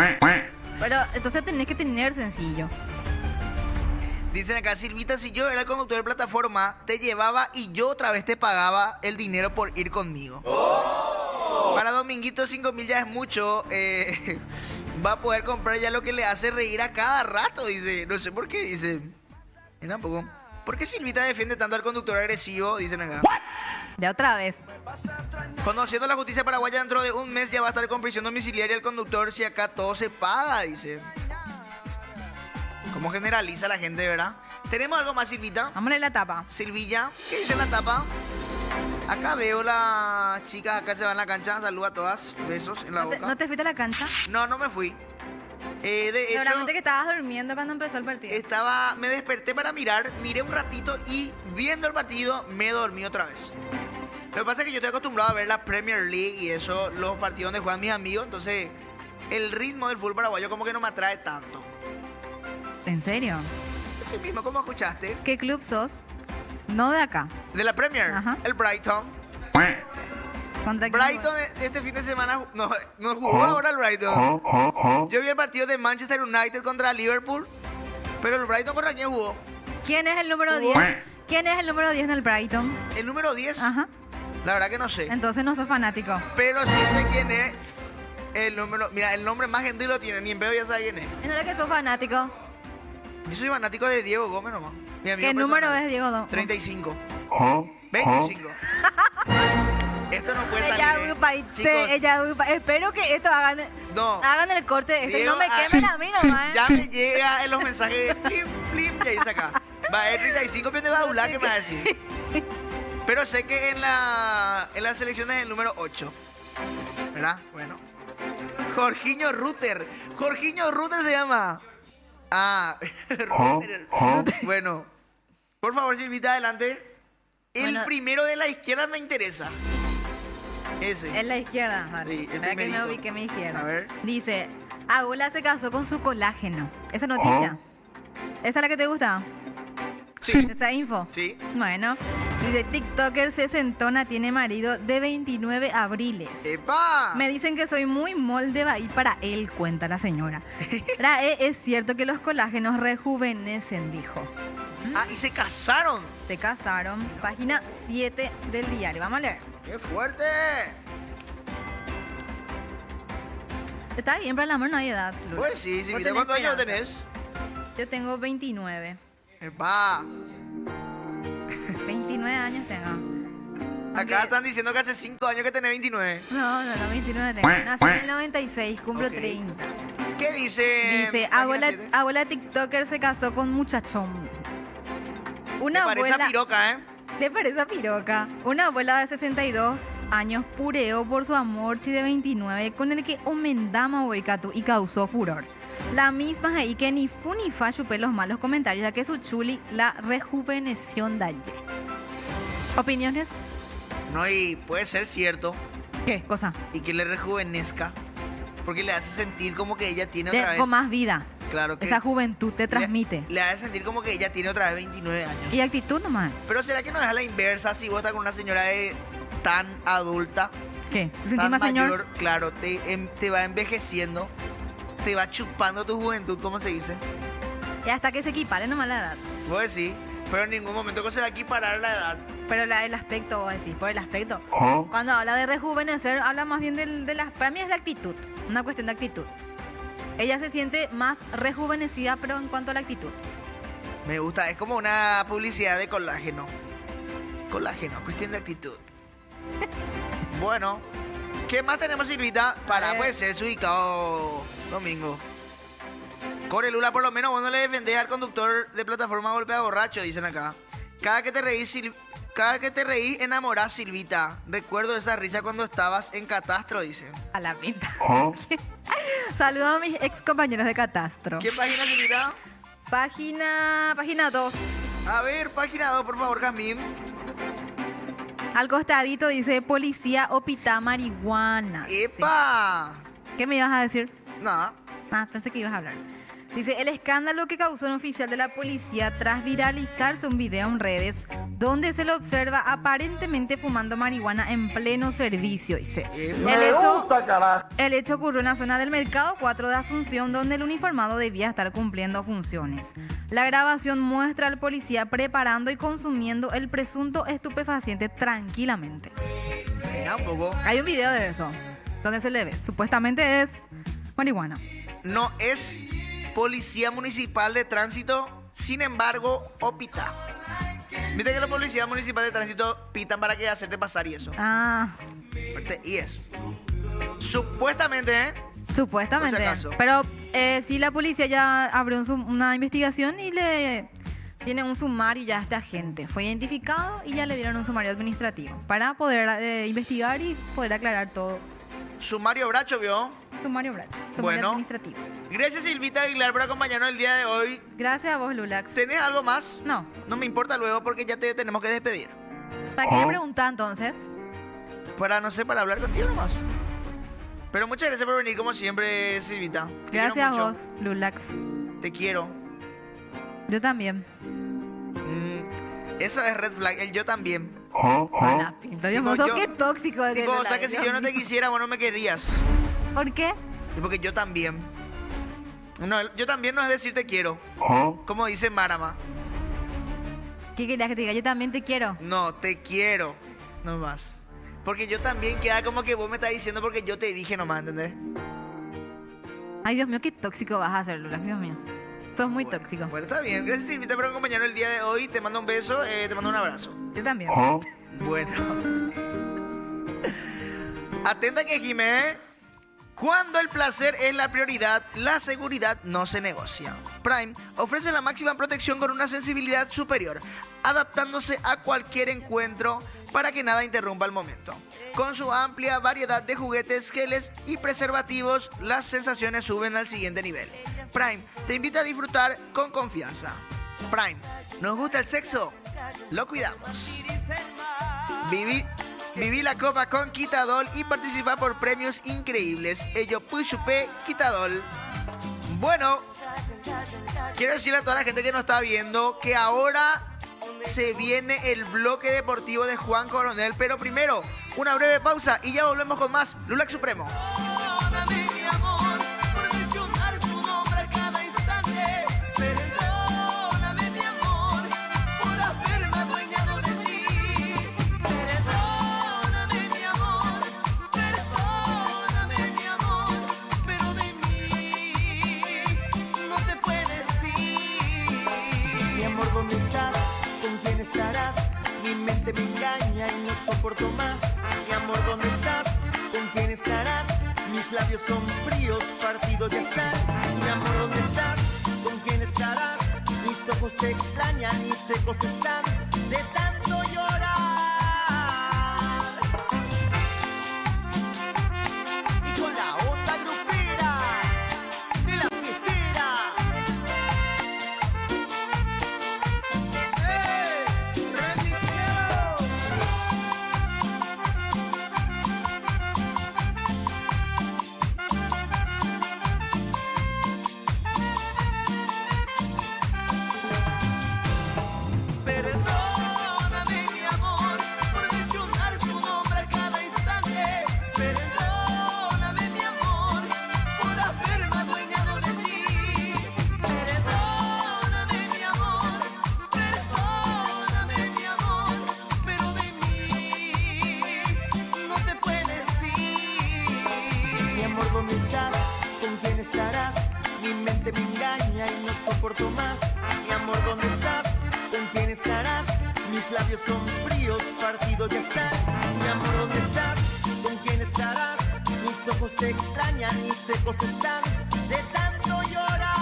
Speaker 6: Pero entonces tenés que tener sencillo.
Speaker 5: Dicen acá, Silvita, si yo era el conductor de plataforma, te llevaba y yo otra vez te pagaba el dinero por ir conmigo. Para Dominguito 5.000 ya es mucho. Va a poder comprar ya lo que le hace reír a cada rato, dice. No sé por qué, dice. Y tampoco. ¿Por qué Silvita defiende tanto al conductor agresivo? Dicen acá.
Speaker 6: Ya otra vez.
Speaker 5: Conociendo la justicia paraguaya, dentro de un mes ya va a estar con prisión domiciliaria el conductor si acá todo se paga, dice. ¿Cómo generaliza la gente, verdad? ¿Tenemos algo más, Silvita?
Speaker 6: Vamos a leer la tapa.
Speaker 5: Silvilla, ¿qué dice en la tapa? Acá veo las chicas, acá se van a la cancha. Saluda a todas. Besos en la boca.
Speaker 6: ¿No te fuiste a la cancha?
Speaker 5: No, no me fui. De hecho,
Speaker 6: Seguramente que estabas durmiendo cuando empezó el partido.
Speaker 5: me desperté para mirar, miré un ratito y viendo el partido me dormí otra vez. Lo que pasa es que yo estoy acostumbrado a ver la Premier League y eso, los partidos donde juegan mis amigos, entonces el ritmo del fútbol paraguayo como que no me atrae tanto.
Speaker 6: ¿En serio?
Speaker 5: Así mismo, ¿cómo escuchaste?
Speaker 6: ¿Qué club sos? No de acá.
Speaker 5: De la Premier,
Speaker 6: Ajá.
Speaker 5: el Brighton.
Speaker 6: ¿Contra quién
Speaker 5: Brighton este fin de semana no jugó ahora el Brighton. Yo vi el partido de Manchester United contra Liverpool, pero el Brighton ¿contra quién jugó?
Speaker 6: ¿Quién es el número
Speaker 5: ¿Jugó?
Speaker 6: 10? ¿Quién es el número 10 en el Brighton?
Speaker 5: El número 10,
Speaker 6: Ajá.
Speaker 5: la verdad que no sé.
Speaker 6: Entonces no sos fanático.
Speaker 5: Pero sí sé quién es el número. Mira, el nombre más gentil lo tiene, ni en pedo ya sabe quién es.
Speaker 6: ¿No era que sos fanático?
Speaker 5: Yo soy fanático de Diego Gómez nomás. Mi amigo
Speaker 6: ¿Qué número
Speaker 5: personal.
Speaker 6: es, Diego?
Speaker 5: 35. 25. Esto no puede salir.
Speaker 6: Ella agrupa y
Speaker 5: Chicos,
Speaker 6: ella agrupa. Espero que esto
Speaker 5: no.
Speaker 6: hagan el corte. Ese
Speaker 5: Diego,
Speaker 6: no me quemen a mí nomás.
Speaker 5: Ya me llega en los mensajes. Plim, plim, y ahí saca. Va a 35, pero te va a hablar, ¿qué me va a decir? Pero sé que en las selecciones es el número 8. ¿Verdad? Bueno. Jorginho Rutter. Jorginho Rutter se llama. Ah, Rutter. Bueno. Por favor, Silvita, adelante. El
Speaker 6: Bueno.
Speaker 5: primero de la izquierda me interesa. Ese.
Speaker 6: En la izquierda. Vale.
Speaker 5: Sí, el
Speaker 6: Espera que me
Speaker 5: primerito.
Speaker 6: ubique mi izquierda.
Speaker 5: A ver.
Speaker 6: Dice, Abuela se casó con su colágeno. ¿Esa noticia? ¿Esa es la que te gusta?
Speaker 3: Sí.
Speaker 6: ¿Esta info?
Speaker 5: Sí.
Speaker 6: Bueno. Dice, TikToker sesentona tiene marido de 29 abriles.
Speaker 5: ¡Epa!
Speaker 6: Me dicen que soy muy molde ahí para él, cuenta la señora. Es cierto que los colágenos rejuvenecen, dijo.
Speaker 5: Ah, y se casaron.
Speaker 6: Se casaron. Página 7 del diario. Vamos a leer.
Speaker 5: ¡Qué fuerte!
Speaker 6: Está bien, para el amor no hay edad. Lula.
Speaker 5: Pues sí,
Speaker 6: Vos
Speaker 5: Silvita,
Speaker 6: tenés
Speaker 5: ¿cuántos años
Speaker 6: esperanza.
Speaker 5: tenés?
Speaker 6: Yo tengo 29.
Speaker 5: ¡Epa!
Speaker 6: 29 años tengo.
Speaker 5: Acá
Speaker 6: Aunque-
Speaker 5: están diciendo que hace 5 años que tenés 29.
Speaker 6: No, 29 tengo. Nací en el 96, cumplo
Speaker 5: Ok.
Speaker 6: 30.
Speaker 5: ¿Qué dice?
Speaker 6: Dice,
Speaker 5: página 7?
Speaker 6: abuela TikToker se casó con muchachón. Una
Speaker 5: Me parece
Speaker 6: abuela...
Speaker 5: a piroca, ¿eh?
Speaker 6: ¿Te parece a piroca? Una abuela de 62 años pureó por su amor de 29 con el que omendama Boicatu y causó furor. La misma ahí que ni fu ni fa chupé los malos comentarios ya que su chuli la rejuveneció dalle. ¿Opiniones?
Speaker 5: No, y puede ser cierto.
Speaker 6: ¿Qué cosa?
Speaker 5: Y que le rejuvenezca. Porque le hace sentir como que ella tiene otra vez.
Speaker 6: Con más vida.
Speaker 5: Claro que.
Speaker 6: Esa juventud te transmite.
Speaker 5: Le hace sentir como que ella tiene otra vez 29 años.
Speaker 6: Y actitud nomás.
Speaker 5: Pero ¿será que no es a la inversa si vos estás con una señora tan adulta
Speaker 6: ¿Qué? ¿Te sentís
Speaker 5: tan
Speaker 6: más
Speaker 5: mayor,
Speaker 6: señor?
Speaker 5: claro, te va envejeciendo, te va chupando tu juventud, ¿cómo se dice?
Speaker 6: Y hasta que se equipare nomás la edad.
Speaker 5: Pues sí, pero en ningún momento que se va a equiparar la edad.
Speaker 6: Pero el aspecto, vos decís, por el aspecto. Cuando habla de rejuvenecer, habla más bien de las... Para mí es de actitud, una cuestión de actitud. Ella se siente más rejuvenecida, pero en cuanto a la actitud.
Speaker 5: Me gusta, es como una publicidad de colágeno. Colágeno, cuestión de actitud. Bueno, ¿qué más tenemos, Silvita? Para
Speaker 6: ver.
Speaker 5: puede ser su ubicado domingo. Core Lula, por lo menos vos no le defendés al conductor de plataforma golpea borracho, dicen acá. Cada que te reís, enamorás, Silvita. Recuerdo esa risa cuando estabas en Catastro, dicen.
Speaker 6: A la pinta. Saludos a mis ex compañeros de Catastro.
Speaker 5: ¿Qué página, Silvita?
Speaker 6: Página 2.
Speaker 5: A ver, página 2, por favor, Jazmín.
Speaker 6: Al costadito dice policía opita marihuana.
Speaker 5: ¡Epa!
Speaker 6: ¿Qué me ibas a decir?
Speaker 5: Nada.
Speaker 6: Ah, pensé que ibas a hablar. Dice, el escándalo que causó un oficial de la policía tras viralizarse un video en redes donde se lo observa aparentemente fumando marihuana en pleno servicio, dice. El hecho ocurrió en la zona del Mercado 4 de Asunción, donde el uniformado debía estar cumpliendo funciones. La grabación muestra al policía preparando y consumiendo el presunto estupefaciente tranquilamente.
Speaker 5: Mira un poco.
Speaker 6: Hay un video de eso, donde se le ve. Supuestamente es marihuana.
Speaker 5: No es policía municipal de tránsito, sin embargo, opita. Viste que la policía municipal de tránsito pitan para que hacerte pasar y eso.
Speaker 6: Ah,
Speaker 5: Y eso. Supuestamente, ¿eh?
Speaker 6: supuestamente.
Speaker 5: Por si acaso.
Speaker 6: Pero sí, la policía ya abrió una investigación y le tiene un sumario ya a este agente. Fue identificado y ya le dieron un sumario administrativo para poder investigar y poder aclarar todo.
Speaker 5: Sumario Bracho, ¿vio?
Speaker 6: Sumario Bracho, sumario
Speaker 5: Bueno.
Speaker 6: administrativo.
Speaker 5: Gracias, Silvita Aguilar, por acompañarnos el día de hoy.
Speaker 6: Gracias a vos, Lulax.
Speaker 5: ¿Tenés algo más?
Speaker 6: No.
Speaker 5: No me importa luego porque ya te tenemos que despedir.
Speaker 6: ¿Para qué le preguntas entonces?
Speaker 5: Para, no sé, para hablar contigo nomás. Pero muchas gracias por venir, como siempre, Silvita. Te quiero
Speaker 6: Gracias a
Speaker 5: mucho.
Speaker 6: vos, Lulax.
Speaker 5: Te quiero.
Speaker 6: Yo también.
Speaker 5: Eso es red flag, el yo también.
Speaker 6: A la pinta. Dios mío,
Speaker 5: Tipo,
Speaker 6: sos qué tóxico. de
Speaker 5: Tipo, o
Speaker 6: Lulax,
Speaker 5: sea que si
Speaker 6: Dios
Speaker 5: yo no te
Speaker 6: mío.
Speaker 5: quisiera, vos no me querrías.
Speaker 6: ¿Por qué?
Speaker 5: Y porque yo también. No, yo también no es decir te quiero. Como dice Marama.
Speaker 6: ¿Qué querías que te diga? Yo también te quiero.
Speaker 5: No, te quiero. No más. Porque yo también queda como que vos me estás diciendo porque yo te dije nomás, ¿entendés?
Speaker 6: Ay, Dios mío, qué tóxico vas a ser, Lulax. Dios mío. Sos muy tóxico.
Speaker 5: Bueno, está bien. Gracias, Silvita, por acompañarnos el día de hoy. Te mando un beso, te mando un abrazo.
Speaker 6: Yo también.
Speaker 5: Bueno. Atenta que Jimé. Cuando el placer es la prioridad, la seguridad no se negocia. Prime ofrece la máxima protección con una sensibilidad superior, adaptándose a cualquier encuentro para que nada interrumpa el momento. Con su amplia variedad de juguetes, geles y preservativos, las sensaciones suben al siguiente nivel. Prime te invita a disfrutar con confianza. Prime, ¿nos gusta el sexo? Lo cuidamos. Viví la copa con Quitadol y participa por premios increíbles. Ello Puchupé Quitadol. Bueno, quiero decirle a toda la gente que nos está viendo que ahora se viene el bloque deportivo de Juan Coronel. Pero primero, una breve pausa y ya volvemos con más Lulax Supremo.
Speaker 1: Perdóname, mi amor, por mencionar tu nombre a cada instante. Perdóname, mi amor, por haberme adueñado de ti. Perdóname, mi amor, pero de mí no te puedes ir.
Speaker 4: Mi amor, ¿dónde estás? ¿Con quién estarás? Mi mente me engaña y no soporto más. Mi amor, ¿dónde estás? ¿Con quién estarás? Mis labios son fríos, partidos ya están. Mi amor, ¿dónde estás? ¿Con quién estarás? Mis ojos te extrañan y secos están de tanto llorar. Y con la onda grupera de la fiestera.
Speaker 1: Perdóname,
Speaker 4: soporto más. Mi amor, ¿dónde estás? ¿Con quién estarás? Mis labios son fríos, partidos ya están. Mi amor, ¿dónde estás? ¿Con quién estarás? Mis ojos te extrañan y secos están de tanto llorar.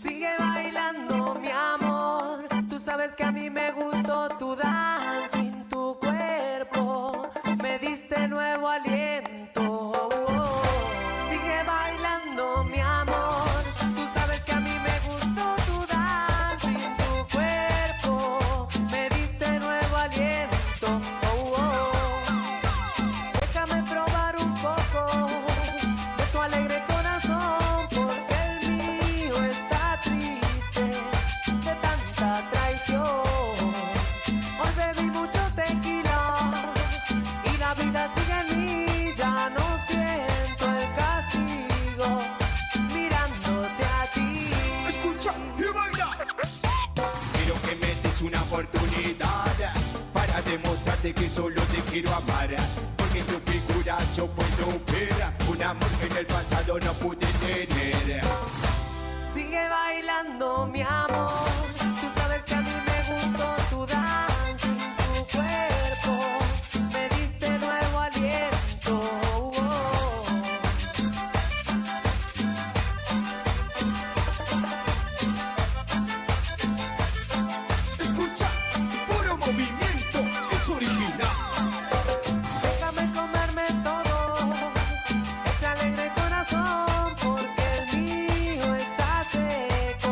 Speaker 1: Sigue bailando, mi amor. Tú sabes que a mí me gustó tu danza en tu cuerpo. Me diste nuevo aliento. Sigue bailando, mi amor. Tú sabes que a mí me gustó tu danza en tu cuerpo. Me diste nuevo aliento. Déjame probar un poco de tu alegre corazón, porque el mío está triste de tanta traición. Hoy bebí mucho tequila y la vida sigue en mí. Ya no siento el castigo mirándote a ti.
Speaker 9: Escucha y baila. Quiero que me des una oportunidad para demostrarte que solo te quiero amar. Porque en tu figura yo puedo ver un amor que en el pasado no pude tener.
Speaker 1: Sigue bailando, mi amor. Tú sabes que a mí me gustó tu danza en tu cuerpo. Me diste nuevo aliento.
Speaker 9: Escucha, puro movimiento, es original.
Speaker 1: Déjame comerme todo este alegre corazón, porque el mío está seco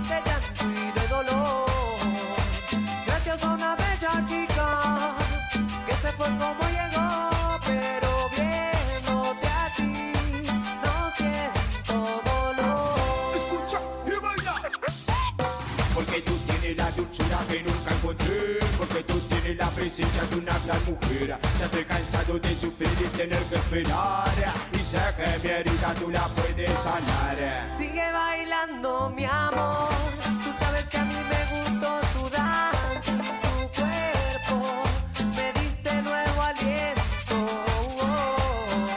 Speaker 1: de llanto y de dolor. Gracias a una bella chica que se fue como llegó, pero viéndote a ti no siento dolor.
Speaker 9: Escucha y baila. Porque tú tienes la dulzura que nunca encontré. Porque tú tienes la presencia de una gran mujer. Ya estoy cansado de sufrir y tener que esperar. Y sé que mi herida tú la puedes sanar.
Speaker 1: Sigue bailando, mi amor. Tú sabes que a mí me gustó tu danza en tu cuerpo. Me diste nuevo aliento.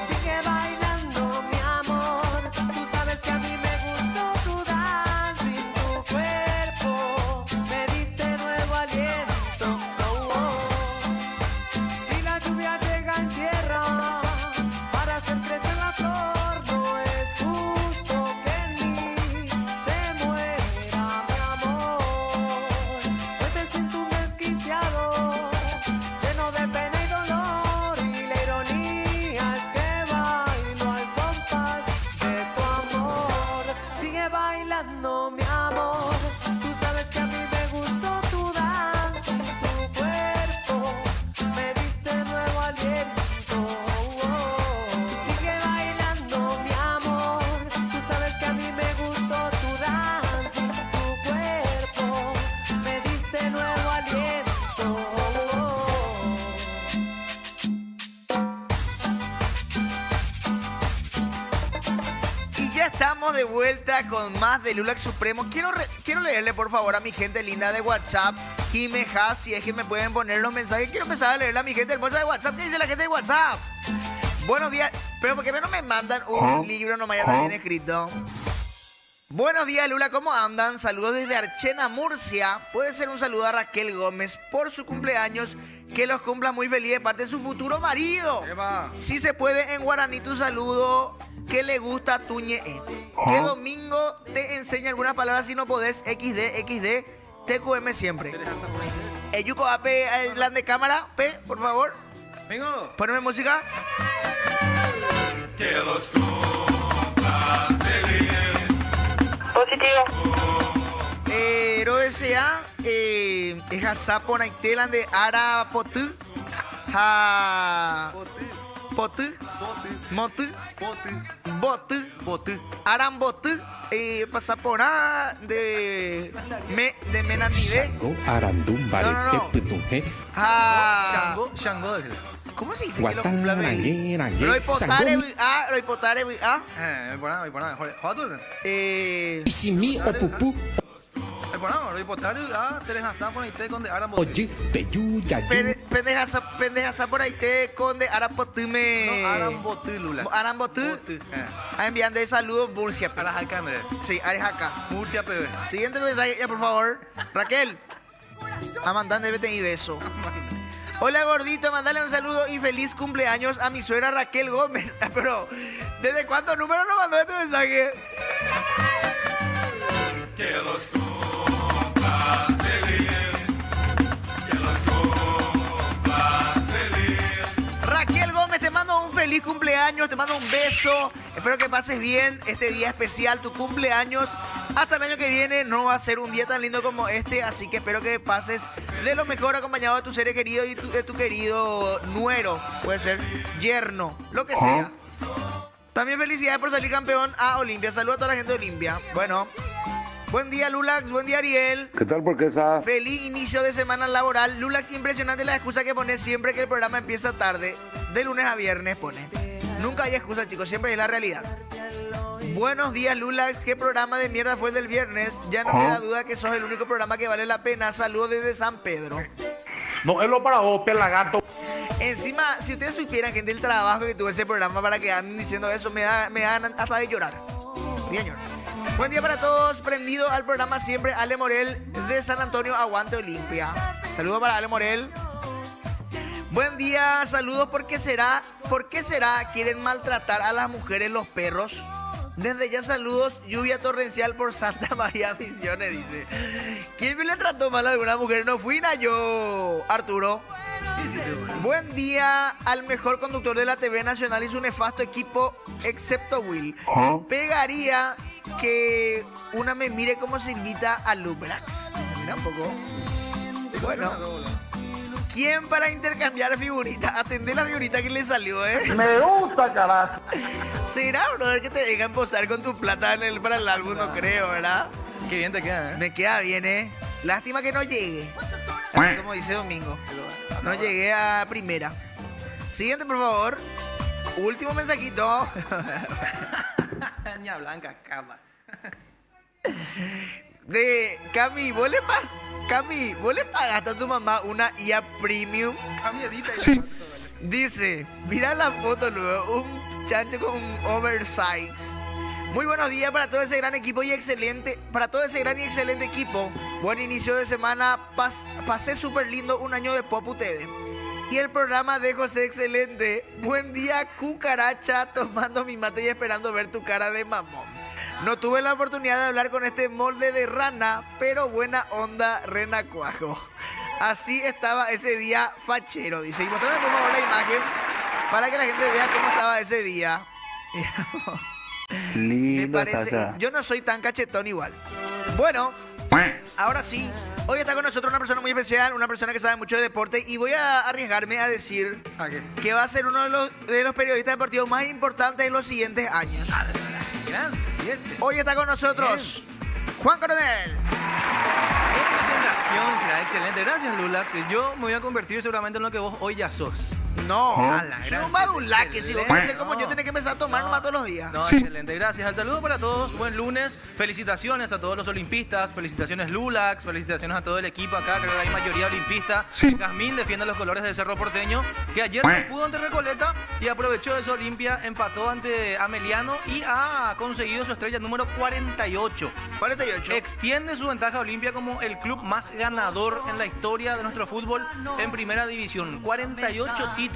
Speaker 1: Sigue bailando, mi amor. Tú sabes que a mí me gustó tu danza en tu cuerpo. Me diste nuevo aliento. Si la lluvia llega en tierra para hacer crecer la flor, no es justo que en mí se muera mi amor. Hoy me siento un desquiciado, lleno de pena y dolor, y la ironía es que bailo al compás de tu amor. Sigue bailando, mi amor. Tú sabes que a mí me gustó tu danza en tu cuerpo. Me diste nuevo aliento. Sigue bailando, mi amor. Tú sabes que a mí me gustó tu danza en tu cuerpo. Me diste nuevo aliento.
Speaker 5: Y ya estamos de vuelta con más de Lulax Supremo. Quiero leerle, por favor, a mi gente linda de WhatsApp, Jime Haas, si es que me pueden poner los mensajes. Quiero empezar a leerle a mi gente hermosa de WhatsApp. ¿Qué dice la gente de WhatsApp? Buenos días. Pero porque no me mandan un libro nomás ya también escrito. Buenos días, Lula, ¿cómo andan? Saludos desde Archena, Murcia. Puede ser un saludo a Raquel Gómez por su cumpleaños. Que los cumpla muy feliz de parte de su futuro marido. Si se puede, en guaraní tu saludo. Que le gusta tuñe. Que domingo te enseña algunas palabras. Si no podés, XD, TQM siempre. Yuko, AP, plan de cámara, P, por favor.
Speaker 9: Vengo.
Speaker 5: Poneme música.
Speaker 10: Que los cumplas feliz.
Speaker 11: Positivo.
Speaker 5: Ro desea, es Hasapo Naitelan de Arapotu. Potu, Motu, Botu, Arambotu, Pasaporá de Menandide. No. ¿Cómo se dice que lo cumpla? Roipotare,
Speaker 9: Isimi o pupú.
Speaker 5: Pendejaza por ahí te con de Arapotume. Arambotu. Enviando de saludos Murcia. Sí, Arejaca.
Speaker 9: Murcia, PB.
Speaker 5: Siguiente mensaje, ya por favor. Raquel. A mandarle vete y beso. Hola gordito, mandale un saludo y feliz cumpleaños a mi suegra Raquel Gómez. Pero, ¿desde cuántos números nos mandó este mensaje?
Speaker 10: Que los cumplas feliz. Que los cumplas feliz.
Speaker 5: Raquel Gómez, te mando un feliz cumpleaños, te mando un beso. Espero que pases bien este día especial, tu cumpleaños. Hasta el año que viene no va a ser un día tan lindo como este, así que espero que pases de lo mejor acompañado de tu ser querido y de tu querido nuero, puede ser yerno, lo que sea. También felicidades por salir campeón a Olimpia. Saludos a toda la gente de Olimpia. Bueno, buen día Lulax, buen día Ariel.
Speaker 3: ¿Qué tal, Porquesa?
Speaker 5: Feliz inicio de semana laboral. Lulax, impresionante la excusa que pones siempre que el programa empieza tarde. De lunes a viernes pone. Nunca hay excusa, chicos, siempre es la realidad. Buenos días, Lulax. ¿Qué programa de mierda fue el del viernes? Ya no queda duda que sos el único programa que vale la pena. Saludos desde San Pedro.
Speaker 3: No, es lo para vos, pelagato.
Speaker 5: Encima, si ustedes supieran, gente, el trabajo que tuvo ese programa para que anden diciendo eso, me dan hasta de llorar. Sí, señor. Buen día para todos. Prendido al programa siempre. Ale Morel de San Antonio, aguante Olimpia. Saludos para Ale Morel. Buen día, saludos. ¿Por qué será quieren maltratar a las mujeres los perros? Desde ya saludos, lluvia torrencial por Santa María Misiones, dice. ¿Quién me le trató mal a alguna mujer? No fui yo, Arturo. Buen día al mejor conductor de la TV Nacional y su nefasto equipo, excepto Will. Pegaría que una me mire cómo se invita a Lubrax. Mira un poco. Bueno. ¿Quién para intercambiar figuritas? Atendé la figurita que le salió, ¿eh?
Speaker 3: Me gusta, carajo.
Speaker 5: ¿Será, brother, que te dejan posar con tu plata para el álbum? No creo, ¿verdad?
Speaker 9: Qué bien te queda, ¿eh?
Speaker 5: Me queda bien, ¿eh? Lástima que no llegue. Así como dice Domingo. No llegué a primera. Siguiente, por favor. Último mensajito.
Speaker 9: Ña Blanca, cama.
Speaker 5: De Cami, ¿vos le pagaste a tu mamá una IA Premium?
Speaker 3: Sí.
Speaker 5: Dice, mira la foto luego, un chancho con un oversize. Muy buenos días para todo ese gran equipo y excelente equipo. Buen inicio de semana, pasé súper lindo un año de Pop ustedes. Y el programa de José excelente. Buen día, cucaracha, tomando mi mate y esperando ver tu cara de mamón. No tuve la oportunidad de hablar con este molde de rana, pero buena onda, renacuajo. Así estaba ese día fachero, dice. Y mostrame por favor la imagen para que la gente vea cómo estaba ese día.
Speaker 3: Lindo,
Speaker 5: Me parece, yo no soy tan cachetón igual. Bueno, ahora sí. Hoy está con nosotros una persona muy especial, una persona que sabe mucho de deporte y voy a arriesgarme a decir que va a ser uno de los periodistas deportivos más importantes en los siguientes años. Hoy está con nosotros Juan Coronel.
Speaker 9: Qué presentación, será excelente. Gracias, Lulax. Yo me voy a convertir seguramente en lo que vos hoy ya sos.
Speaker 5: No, soy un badulaque. Si vos querés ser como yo, tenés que empezar a tomar nomás todos los días.
Speaker 9: No, excelente, gracias. Al saludo para todos, buen lunes. Felicitaciones a todos los olimpistas, felicitaciones Lulax, felicitaciones a todo el equipo acá, creo que hay mayoría olimpista.
Speaker 3: Sí.
Speaker 9: Jazmín defiende los colores del Cerro Porteño, que ayer no pudo ante Recoleta y aprovechó de su Olimpia, empató ante Ameliano y ha conseguido su estrella número 48.
Speaker 5: 48.
Speaker 9: Extiende su ventaja Olimpia como el club más ganador en la historia de nuestro fútbol en primera división. 48 títulos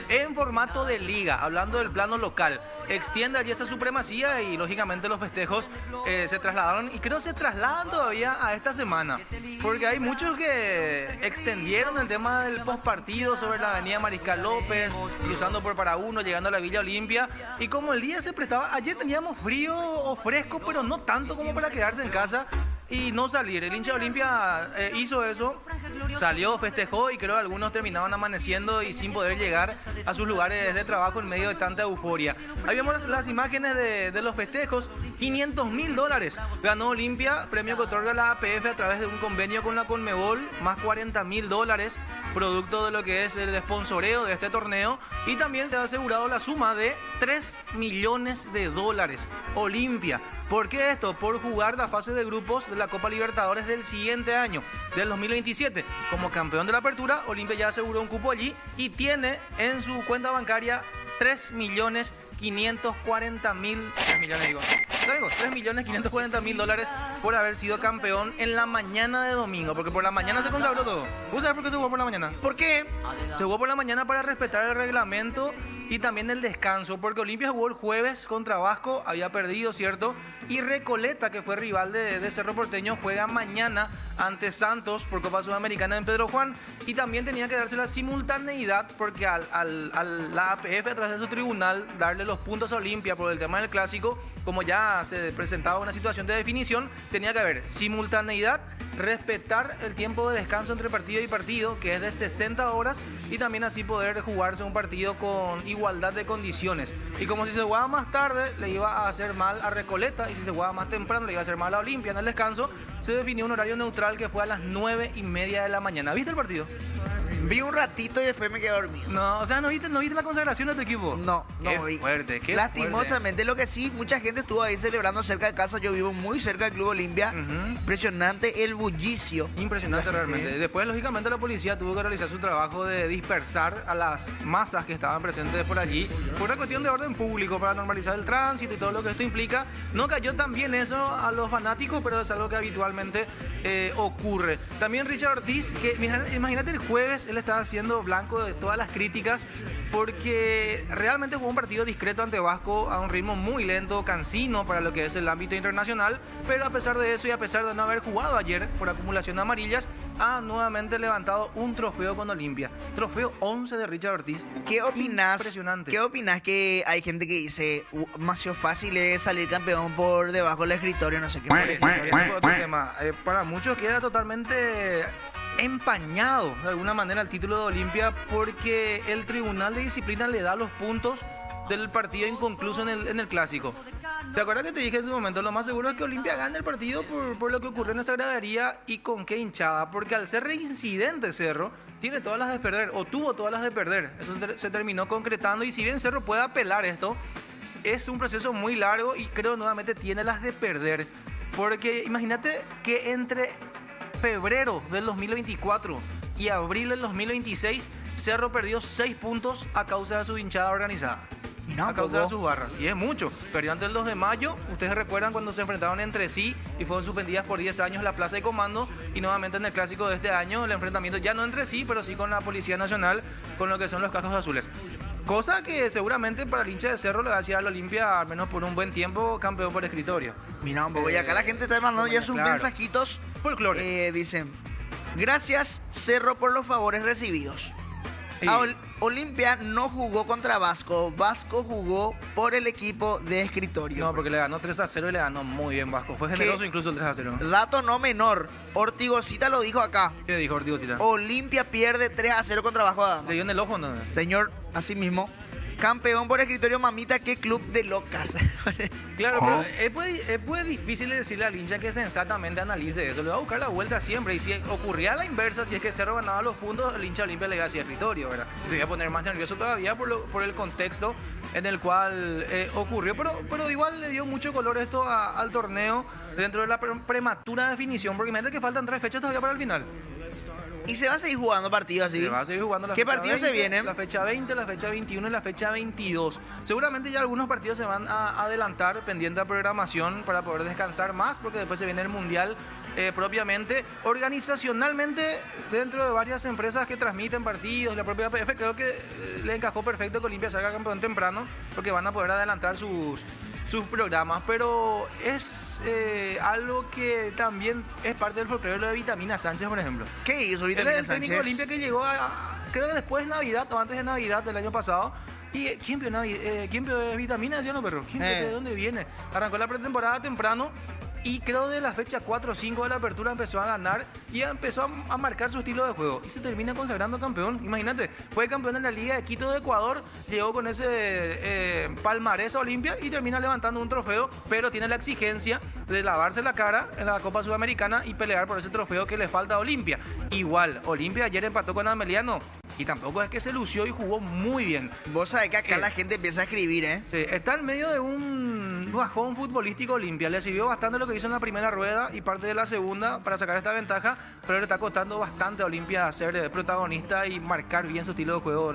Speaker 9: en formato de liga, hablando del plano local. Extiende allí esa supremacía y lógicamente los festejos se trasladaron y creo se trasladan todavía a esta semana, porque hay muchos que extendieron el tema del postpartido sobre la avenida Mariscal López, cruzando por Paraúno, llegando a la Villa Olimpia, y como el día se prestaba, ayer teníamos frío o fresco, pero no tanto como para quedarse en casa y no salir. El hincha de Olimpia hizo eso
Speaker 12: Salió, festejó y creo que algunos terminaban amaneciendo y sin poder llegar a sus lugares de trabajo en medio de tanta euforia. Ahí vemos las imágenes de los festejos. $500.000 ganó Olimpia, premio que otorga la APF a través de un convenio con la Conmebol, más $40.000, producto de lo que es el sponsoreo de este torneo, y también se ha asegurado la suma de $3 millones. Olimpia. ¿Por qué esto? Por jugar la fase de grupos de la Copa Libertadores del siguiente año, del 2027. Como campeón de la apertura, Olimpia ya aseguró un cupo allí y tiene en su cuenta bancaria $3.540.000 por haber sido campeón en la mañana de domingo, porque por la mañana se consagró todo. ¿Vos sabés por qué se jugó por la mañana?
Speaker 5: ¿Por qué?
Speaker 12: Se jugó por la mañana para respetar el reglamento y también el descanso, porque Olimpia jugó el jueves contra Vasco, había perdido, ¿cierto? Y Recoleta, que fue rival de Cerro Porteño, juega mañana ante Santos por Copa Sudamericana en Pedro Juan, y también tenía que darse la simultaneidad porque la APF a través de su tribunal darle los puntos a Olimpia por el tema del clásico, como ya se presentaba una situación de definición, tenía que haber simultaneidad, respetar el tiempo de descanso entre partido y partido, que es de 60 horas, y también así poder jugarse un partido con igualdad de condiciones. Y como si se jugaba más tarde le iba a hacer mal a Recoleta, y si se jugaba más temprano le iba a hacer mal a Olimpia en el descanso, se definió un horario neutral que fue a las 9:30 de la mañana. ¿Viste el partido?
Speaker 5: Vi un ratito y después me quedé dormido.
Speaker 12: No, o sea, ¿no viste la consagración de tu equipo?
Speaker 5: No vi.
Speaker 12: Fuerte, qué
Speaker 5: lastimosamente, lo que sí, mucha gente estuvo ahí celebrando cerca de casa. Yo vivo muy cerca del Club Olimpia. Impresionante el bullicio.
Speaker 12: Impresionante realmente. Después, lógicamente, la policía tuvo que realizar su trabajo de dispersar a las masas que estaban presentes por allí, por una cuestión de orden público, para normalizar el tránsito y todo lo que esto implica. No cayó tan bien eso a los fanáticos, pero es algo que habitualmente ocurre. También Richard Ortiz, que imagínate el jueves, él estaba siendo blanco de todas las críticas porque realmente jugó un partido discreto ante Vasco a un ritmo muy lento, cansino para lo que es el ámbito internacional, pero a pesar de eso y a pesar de no haber jugado ayer por acumulación de amarillas, ha nuevamente levantado un trofeo con Olimpia. Trofeo 11 de Richard Ortiz.
Speaker 5: ¿Qué opinás?
Speaker 12: Impresionante.
Speaker 5: ¿Qué opinás que hay gente que dice demasiado fácil es salir campeón por debajo del escritorio, no sé qué?
Speaker 12: Ese es otro tema. Para muchos queda totalmente empañado de alguna manera el título de Olimpia porque el Tribunal de Disciplina le da los puntos del partido inconcluso en el clásico. ¿Te acuerdas que te dije en su momento? Lo más seguro es que Olimpia gane el partido por lo que ocurrió en esa gradería y con qué hinchada, porque al ser reincidente Cerro tiene todas las de perder, o tuvo todas las de perder. Eso se terminó concretando, y si bien Cerro puede apelar esto, es un proceso muy largo y creo nuevamente tiene las de perder, porque imagínate que entre febrero del 2024 y abril del 2026 Cerro perdió 6 puntos a causa de su hinchada organizada. A causa de sus barras. Y es mucho. Perdió antes del 2 de mayo. Ustedes recuerdan cuando se enfrentaron entre sí y fueron suspendidas por 10 años la Plaza de Comando. Y nuevamente en el clásico de este año el enfrentamiento ya no entre sí, pero sí con la Policía Nacional, con lo que son los cascos azules. Cosa que seguramente para el hincha de Cerro le va a decir a la Olimpia, al menos por un buen tiempo, campeón por escritorio.
Speaker 5: Mira un poco, y acá la gente está mandando ya sus mensajitos.
Speaker 12: Folclore.
Speaker 5: Dicen, gracias Cerro por los favores recibidos.
Speaker 12: Sí.
Speaker 5: Olimpia no jugó contra Vasco. Vasco jugó por el equipo de escritorio.
Speaker 12: No, porque le ganó 3-0 y le ganó muy bien Vasco. Fue generoso incluso el 3-0.
Speaker 5: Dato no menor. Ortigosita lo dijo acá.
Speaker 12: ¿Qué dijo Ortigosita?
Speaker 5: Olimpia pierde 3-0 contra Vasco da Gama.
Speaker 12: Le dio en el ojo, ¿no?
Speaker 5: Señor, así mismo. Campeón por escritorio, mamita, qué club de locas.
Speaker 12: Claro, pero es muy difícil decirle al hincha que sensatamente analice eso. Le va a buscar la vuelta siempre. Y si ocurría la inversa, si es que Cerro ganaba los puntos, el hincha Olimpia le iba hacia escritorio, ¿verdad? Se iba a poner más nervioso todavía por el contexto en el cual ocurrió. Pero igual le dio mucho color esto al torneo dentro de la prematura definición. Porque imagínate que faltan 3 fechas todavía para el final.
Speaker 5: ¿Y se va a seguir jugando partidos así?
Speaker 12: Se va a seguir jugando la
Speaker 5: ¿Qué
Speaker 12: fecha
Speaker 5: partidos
Speaker 12: 20,
Speaker 5: se vienen?
Speaker 12: La fecha 20, la fecha 21 y la fecha 22. Seguramente ya algunos partidos se van a adelantar pendiente a programación para poder descansar más, porque después se viene el Mundial propiamente. Organizacionalmente, dentro de varias empresas que transmiten partidos, la propia APF, creo que le encajó perfecto que Olimpia salga campeón temprano, porque van a poder adelantar sus programas, pero es algo que también es parte del folclore de Vitamina Sánchez, por ejemplo.
Speaker 5: ¿Qué hizo Vitamina
Speaker 12: Sánchez? El técnico
Speaker 5: Sánchez?
Speaker 12: Olimpia que llegó creo que después de Navidad o antes de Navidad del año pasado. ¿Y quién vio Vitamina? Yo no, perro. ¿De dónde viene? Arrancó la pretemporada temprano y creo de la fecha 4 o 5 de la apertura empezó a ganar y empezó a marcar su estilo de juego y se termina consagrando campeón. Imagínate, fue campeón en la Liga de Quito de Ecuador, llegó con ese palmarés a Olimpia y termina levantando un trofeo, pero tiene la exigencia de lavarse la cara en la Copa Sudamericana y pelear por ese trofeo que le falta a Olimpia. Igual, Olimpia ayer empató con Ameliano y tampoco es que se lució y jugó muy bien.
Speaker 5: Vos sabés que acá la gente empieza a escribir, ¿eh?
Speaker 12: Está en medio de un bajón futbolístico Olimpia. Le sirvió bastante lo que hizo en la primera rueda y parte de la segunda para sacar esta ventaja, pero le está costando bastante a Olimpia ser protagonista y marcar bien su estilo de juego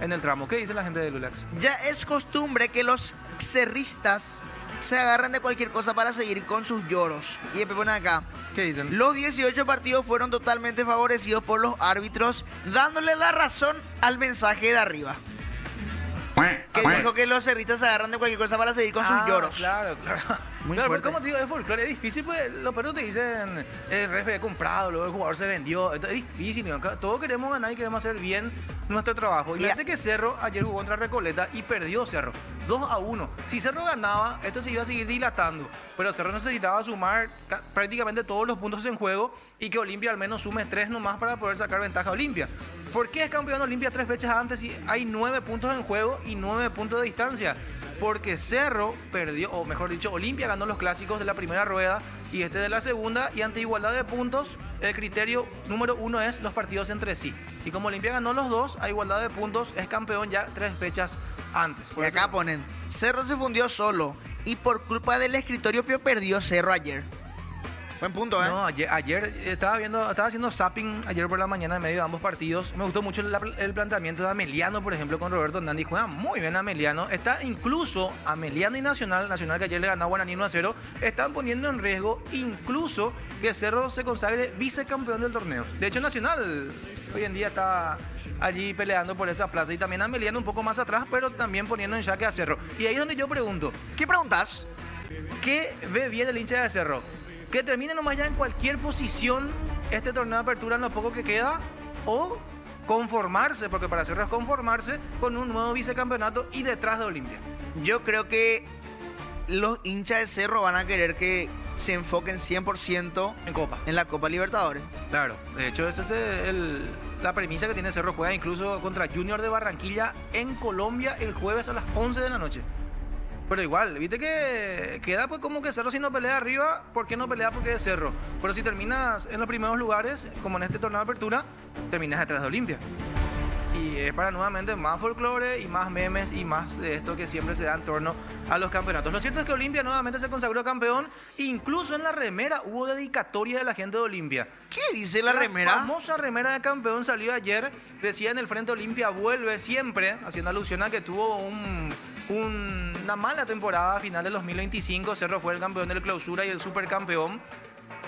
Speaker 12: en el tramo. ¿Qué dice la gente de Lulax?
Speaker 5: Ya es costumbre que los cerristas se agarran de cualquier cosa para seguir con sus lloros. Y después ponen acá.
Speaker 12: ¿Qué dicen?
Speaker 5: Los 18 partidos fueron totalmente favorecidos por los árbitros, dándole la razón al mensaje de arriba. Que dijo que los cerristas se agarran de cualquier cosa para seguir con sus lloros.
Speaker 12: Claro.
Speaker 5: Muy
Speaker 12: claro,
Speaker 5: fuerte.
Speaker 12: pero como te digo, es folclore, es difícil, pues los perros te dicen, el referee ha comprado, luego el jugador se vendió, es difícil, ¿no? Todos queremos ganar y queremos hacer bien nuestro trabajo. Y fíjate que Cerro ayer jugó contra Recoleta y perdió Cerro, 2-1. Si Cerro ganaba, esto se iba a seguir dilatando, pero Cerro necesitaba sumar prácticamente todos los puntos en juego y que Olimpia al menos sume 3 nomás para poder sacar ventaja a Olimpia. ¿Por qué es campeón Olimpia 3 fechas antes y hay 9 puntos en juego y 9 puntos de distancia? Porque Cerro perdió, o mejor dicho, Olimpia ganó los clásicos de la primera rueda y este de la segunda, y ante igualdad de puntos, el criterio número 1 es los partidos entre sí. Y como Olimpia ganó los dos, a igualdad de puntos, es campeón ya 3 fechas antes.
Speaker 5: Y acá ponen, Cerro se fundió solo y por culpa del escritorio perdió Cerro ayer. Buen punto, ¿eh?
Speaker 12: No, ayer estaba haciendo zapping ayer por la mañana en medio de ambos partidos. Me gustó mucho el planteamiento de Ameliano, por ejemplo, con Roberto Nandi. Juega muy bien Ameliano. Está incluso Ameliano y Nacional que ayer le ganó a Guaraní 1-0, están poniendo en riesgo incluso que Cerro se consagre vicecampeón del torneo. De hecho, Nacional hoy en día está allí peleando por esa plaza y también Ameliano un poco más atrás, pero también poniendo en jaque a Cerro. Y ahí es donde yo pregunto.
Speaker 5: ¿Qué preguntas?
Speaker 12: ¿Qué ve bien el hincha de Cerro? ¿Que termine nomás ya en cualquier posición este torneo de apertura en lo poco que queda? ¿O conformarse, porque para Cerro es conformarse, con un nuevo vicecampeonato y detrás de Olimpia?
Speaker 5: Yo creo que los hinchas de Cerro van a querer que se enfoquen 100% en la Copa Libertadores.
Speaker 12: Claro, de hecho esa es la premisa que tiene Cerro. Juega incluso contra Junior de Barranquilla en Colombia el jueves a las 11 de la noche. Pero igual, viste que queda pues como que Cerro si no pelea arriba, ¿por qué no pelea? Porque es Cerro. Pero si terminas en los primeros lugares, como en este torneo de apertura, terminas detrás de Olimpia. Y es para nuevamente más folclore y más memes y más de esto que siempre se da en torno a los campeonatos. Lo cierto es que Olimpia nuevamente se consagró campeón. Incluso en la remera hubo dedicatoria de la gente de Olimpia.
Speaker 5: ¿Qué dice la remera?
Speaker 12: La famosa remera de campeón salió ayer. Decía en el frente Olimpia vuelve siempre, haciendo alusión a que tuvo una mala temporada a final del 2025. Cerro fue el campeón del clausura y el supercampeón.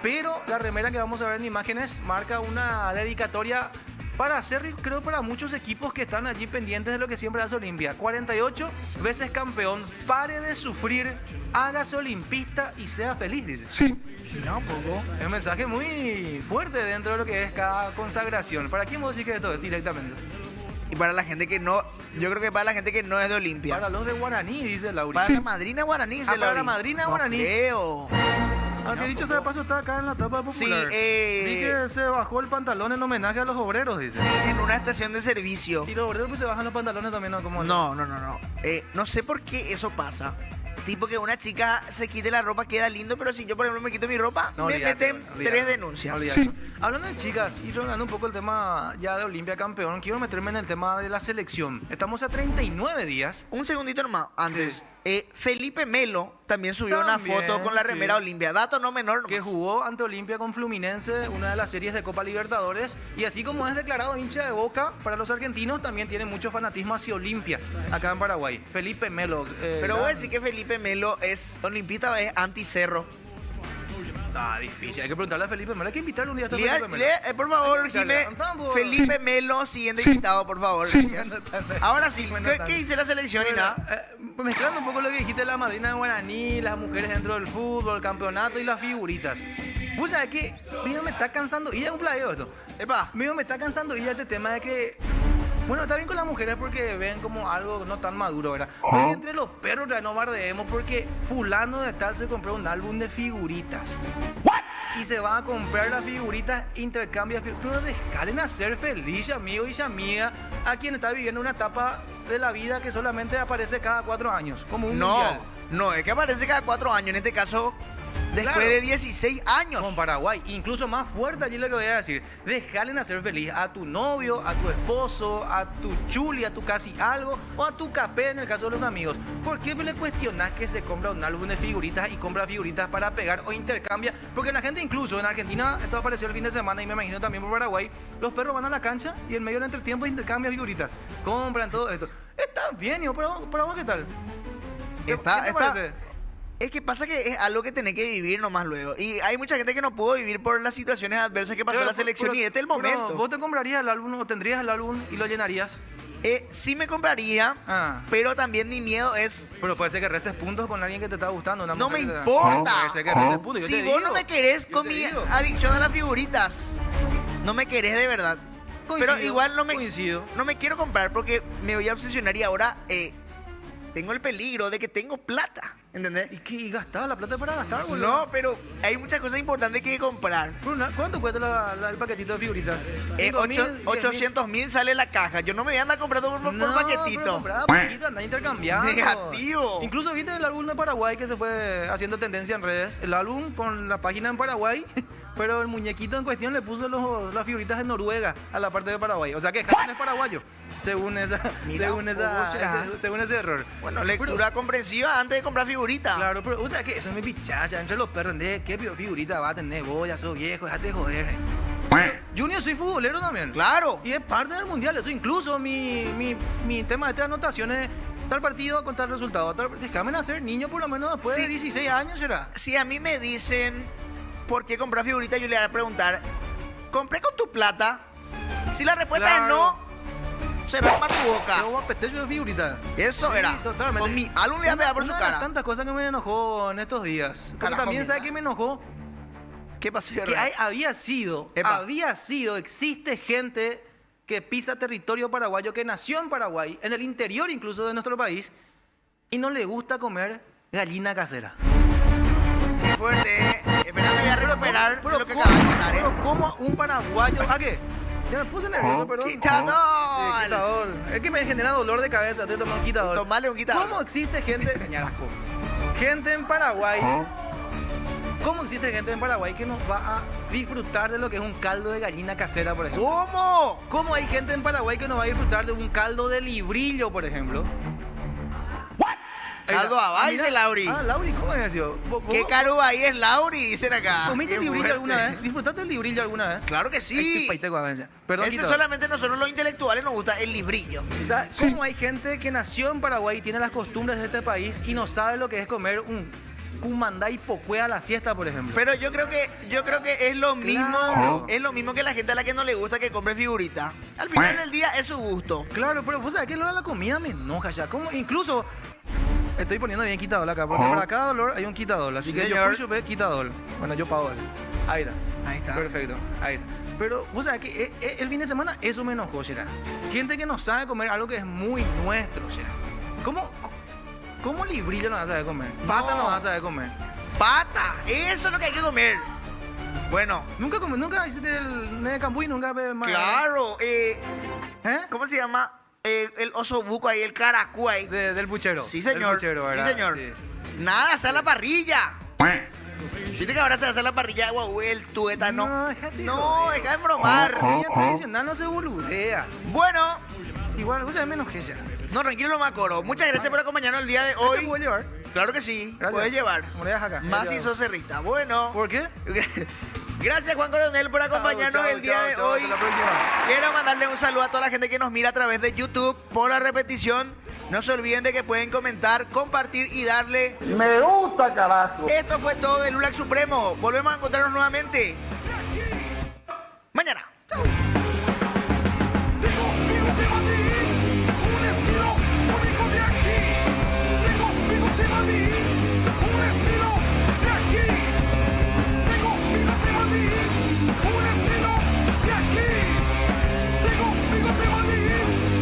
Speaker 12: Pero la remera que vamos a ver en imágenes marca una dedicatoria para Cerro y creo para muchos equipos que están allí pendientes de lo que siempre hace Olimpia. 48 veces campeón, pare de sufrir, hágase olimpista y sea feliz, dice.
Speaker 3: Sí.
Speaker 12: No, poco. Es un mensaje muy fuerte dentro de lo que es cada consagración. ¿Para quién vos decís que esto es directamente?
Speaker 5: Y para la gente que no, yo creo que para la gente que no es de Olimpia.
Speaker 12: Para los de Guaraní, dice Lauri.
Speaker 5: Para la madrina Guaraní, dice
Speaker 12: para la madrina Guaraní.
Speaker 5: No creo.
Speaker 12: Aunque dicho sea de paso, está acá en la tapa popular.
Speaker 5: Sí,
Speaker 12: Vi que se bajó el pantalón en homenaje a los obreros, dice.
Speaker 5: Sí, en una estación de servicio.
Speaker 12: Y los obreros pues se bajan los pantalones también, ¿no? ¿Cómo
Speaker 5: no. No sé por qué eso pasa. Tipo que una chica se quite la ropa, queda lindo, pero si yo, por ejemplo, me quito mi ropa, me meten 3 denuncias.
Speaker 12: Sí. Hablando de chicas, y tocando un poco el tema ya de Olimpia campeón, quiero meterme en el tema de la selección. Estamos a 39 días.
Speaker 5: Un segundito nomás, antes. Felipe Melo también subió una foto con la remera Olimpia. Dato no menor nomás.
Speaker 12: Que jugó ante Olimpia con Fluminense, una de las series de Copa Libertadores. Y así como es declarado hincha de Boca para los argentinos, también tiene mucho fanatismo hacia Olimpia, acá en Paraguay. Felipe Melo.
Speaker 5: Pero voy a decir que Felipe Melo es olimpista, es anti-Cerro.
Speaker 12: Difícil. Hay que preguntarle a Felipe Melo. Hay que invitarle un día a Felipe Melo.
Speaker 5: Por favor, Jimé. Felipe Melo, siguiente invitado, por favor. Gracias. Ahora sí, ¿qué dice la selección y nada?
Speaker 12: Mezclando un poco lo que dijiste de la madrina de Guaraní, las mujeres dentro del fútbol, el campeonato y las figuritas. Vos sabés que mío me está cansando, y ya es un plagio esto.
Speaker 5: Epa.
Speaker 12: Mío me está cansando y ya este tema de que Bueno, está bien con las mujeres porque ven como algo no tan maduro, ¿verdad? Porque entre los perros ya no bardeemos porque fulano de tal se compró un álbum de figuritas. Y se va a comprar las figuritas, intercambia figuritas. Pero descalen a ser feliz, amigo y amiga, a quien está viviendo una etapa de la vida que solamente aparece cada 4 años, como un mundial.
Speaker 5: No, es que aparece cada 4 años, en este caso, después
Speaker 12: Claro.
Speaker 5: de 16 años.
Speaker 12: Con Paraguay, incluso más fuerte allí lo que voy a decir. Déjale hacer feliz a tu novio, a tu esposo, a tu chuli, a tu casi algo, o a tu capé en el caso de los amigos. ¿Por qué me le cuestionas que se compra un álbum de figuritas y compra figuritas para pegar o intercambia? Porque la gente incluso en Argentina, esto apareció el fin de semana y me imagino también por Paraguay, los perros van a la cancha y en medio del entretiempo intercambian figuritas. Compran todo esto. Está bien, hijo, pero vos ¿qué tal? ¿Qué te parece?
Speaker 5: Es que pasa que es algo que tenés que vivir nomás luego. Y hay mucha gente que no pudo vivir por las situaciones adversas que pasó en la selección y este es el momento.
Speaker 12: ¿Vos te comprarías el álbum o tendrías el álbum y lo llenarías?
Speaker 5: Sí me compraría, pero también mi miedo es...
Speaker 12: Pero puede ser que restes puntos con alguien que te está gustando.
Speaker 5: No me importa.
Speaker 12: Puede ser que restes puntos. Yo
Speaker 5: Si
Speaker 12: te
Speaker 5: vos
Speaker 12: digo.
Speaker 5: no me querés
Speaker 12: Yo
Speaker 5: con
Speaker 12: te
Speaker 5: mi
Speaker 12: digo.
Speaker 5: adicción a las figuritas, no me querés de verdad.
Speaker 12: Coincido,
Speaker 5: Pero igual no me quiero comprar porque me voy a obsesionar y ahora tengo el peligro de que tengo plata. ¿Entendés?
Speaker 12: ¿Y qué? ¿Y gastaba la plata para gastar, boludo?
Speaker 5: No, pero hay muchas cosas importantes que comprar.
Speaker 12: ¿Cuánto cuesta el paquetito de figuritas?
Speaker 5: 800.000 sale la caja. Yo no me voy a andar comprando por paquetito.
Speaker 12: Anda intercambiando.
Speaker 5: Negativo.
Speaker 12: Incluso viste el álbum de Paraguay que se fue haciendo tendencia en redes. El álbum con la página en Paraguay, pero el muñequito en cuestión le puso las figuritas de Noruega a la parte de Paraguay. O sea que Jason es paraguayo, según ese error.
Speaker 5: Bueno, lectura comprensiva antes de comprar figuritas.
Speaker 12: Claro, pero o sea que eso es mi pichacha entre los perros. ¿Qué figurita va a tener vos? Ya sos viejo, déjate de joder. Junior, soy futbolero también.
Speaker 5: Claro.
Speaker 12: Y es parte del mundial. Eso incluso mi tema de anotaciones. Tal partido con tal resultado. Déjame nacer niño por lo menos después de 16 años, ¿será?
Speaker 5: Si a mí me dicen por qué comprar figuritas, yo le voy a preguntar, ¿compré con tu plata? Si la respuesta es no, cerramos tu boca.
Speaker 12: Yo apetece de figuritas.
Speaker 5: Eso era.
Speaker 12: Totalmente.
Speaker 5: Con mi álbum le voy a pegar por su
Speaker 12: Una de las
Speaker 5: cara.
Speaker 12: tantas cosas que me enojó en estos días. Pero
Speaker 5: Carajo,
Speaker 12: también,
Speaker 5: mira.
Speaker 12: ¿sabes qué me enojó?
Speaker 5: ¿Qué pasó?
Speaker 12: Que existe gente que pisa territorio paraguayo, que nació en Paraguay, en el interior incluso de nuestro país, y no le gusta comer gallina casera.
Speaker 5: Qué fuerte, Espera, me voy a recuperar
Speaker 12: Pero
Speaker 5: lo que
Speaker 12: ¿cómo?
Speaker 5: acabas de contar,
Speaker 12: Pero ¿cómo un paraguayo? ¿A qué? Ya me puse nervioso, perdón.
Speaker 5: ¡Quitador!
Speaker 12: Sí, quitador. Es que me genera dolor de cabeza, te tomo un quitador.
Speaker 5: Tomale un quitador.
Speaker 12: ¿Cómo existe gente... Ñarasco. Gente en Paraguay... ¿Cómo existe gente en Paraguay que nos va a disfrutar de lo que es un caldo de gallina casera, por ejemplo?
Speaker 5: ¿Cómo?
Speaker 12: ¿Cómo hay gente en Paraguay que nos va a disfrutar de un caldo de librillo, por ejemplo?
Speaker 5: Caldo Abay, dice Lauri.
Speaker 12: Lauri, ¿cómo es eso?
Speaker 5: ¿Qué caro ahí es Lauri? Dicen acá.
Speaker 12: ¿Comiste
Speaker 5: Qué
Speaker 12: librillo
Speaker 5: fuerte.
Speaker 12: alguna vez? ¿Disfrutaste el librillo alguna vez?
Speaker 5: Claro que sí.
Speaker 12: Perdón,
Speaker 5: Ese
Speaker 12: quitador.
Speaker 5: solamente nosotros los intelectuales nos gusta el librillo.
Speaker 12: ¿Sabes cómo hay gente que nació en Paraguay y tiene las costumbres de este país y no sabe lo que es comer un cumandá y pocué a la siesta, por ejemplo?
Speaker 5: Pero yo creo que es lo mismo,
Speaker 12: Claro.
Speaker 5: es lo mismo que la gente a la que no le gusta que compre figurita. Al final del día es su gusto.
Speaker 12: Claro, pero vos sabés que lo de la comida me enoja ya. Como incluso estoy poniendo bien quitador acá, porque para cada dolor hay un quitador. Así
Speaker 5: Sí,
Speaker 12: que
Speaker 5: señor.
Speaker 12: yo por quitador. Bueno, yo pago eso. Ahí está.
Speaker 5: Ahí está.
Speaker 12: Perfecto. Ahí está. Pero vos sabés que el fin de semana eso me enojó, Shera. Gente que no sabe comer algo que es muy nuestro, Shera. ¿Cómo librillo no vas a saber comer? Pata no vas a saber comer.
Speaker 5: ¡Pata! Eso es lo que hay que comer. Bueno.
Speaker 12: Nunca hiciste el Necambuy, nunca...
Speaker 5: Claro. ¿Cómo se llama? El oso buco ahí, el caracú ahí.
Speaker 12: Del puchero.
Speaker 5: Sí, señor.
Speaker 12: Del puchero,
Speaker 5: sí,
Speaker 12: ¿verdad?
Speaker 5: señor.
Speaker 12: Sí.
Speaker 5: Nada, sale a la parrilla. Viste que ahora se hace a la parrilla de guau, el tuétano.
Speaker 12: No, déjate.
Speaker 5: No, deja de bromar.
Speaker 12: La comida tradicional no se boludea.
Speaker 5: Bueno.
Speaker 12: Igual, vos sabés, me enojé ya.
Speaker 5: No, tranquilo, Macoro. Muchas gracias por acompañarnos el día de
Speaker 12: ¿Te
Speaker 5: hoy.
Speaker 12: puedo llevar?
Speaker 5: Claro que sí,
Speaker 12: Gracias.
Speaker 5: puedes llevar.
Speaker 12: Me lo dejas acá.
Speaker 5: Más si
Speaker 12: Ya.
Speaker 5: sos cerrista. Bueno.
Speaker 12: ¿Por qué?
Speaker 5: Gracias, Juan Coronel, por acompañarnos el día de hoy.
Speaker 12: Hasta la próxima.
Speaker 5: Quiero mandarle un saludo a toda la gente que nos mira a través de YouTube por la repetición. No se olviden de que pueden comentar, compartir y darle...
Speaker 3: Me gusta, carajo.
Speaker 5: Esto fue todo de Lulac Supremo. Volvemos a encontrarnos nuevamente mañana.
Speaker 1: Un estilo de aquí, tengo bigote maní,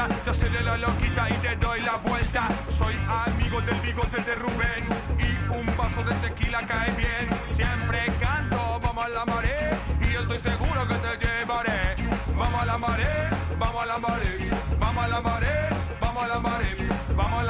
Speaker 9: vuelta. Te haceré la loquita y te doy la vuelta. Soy amigo del bigote de Rubén y un vaso de tequila cae bien. Siempre canto, vamos a la marea y yo estoy seguro que te llevaré. Vamos a la marea, vamos a la marea, vamos a la marea, vamos a la marea, vamos a la marea.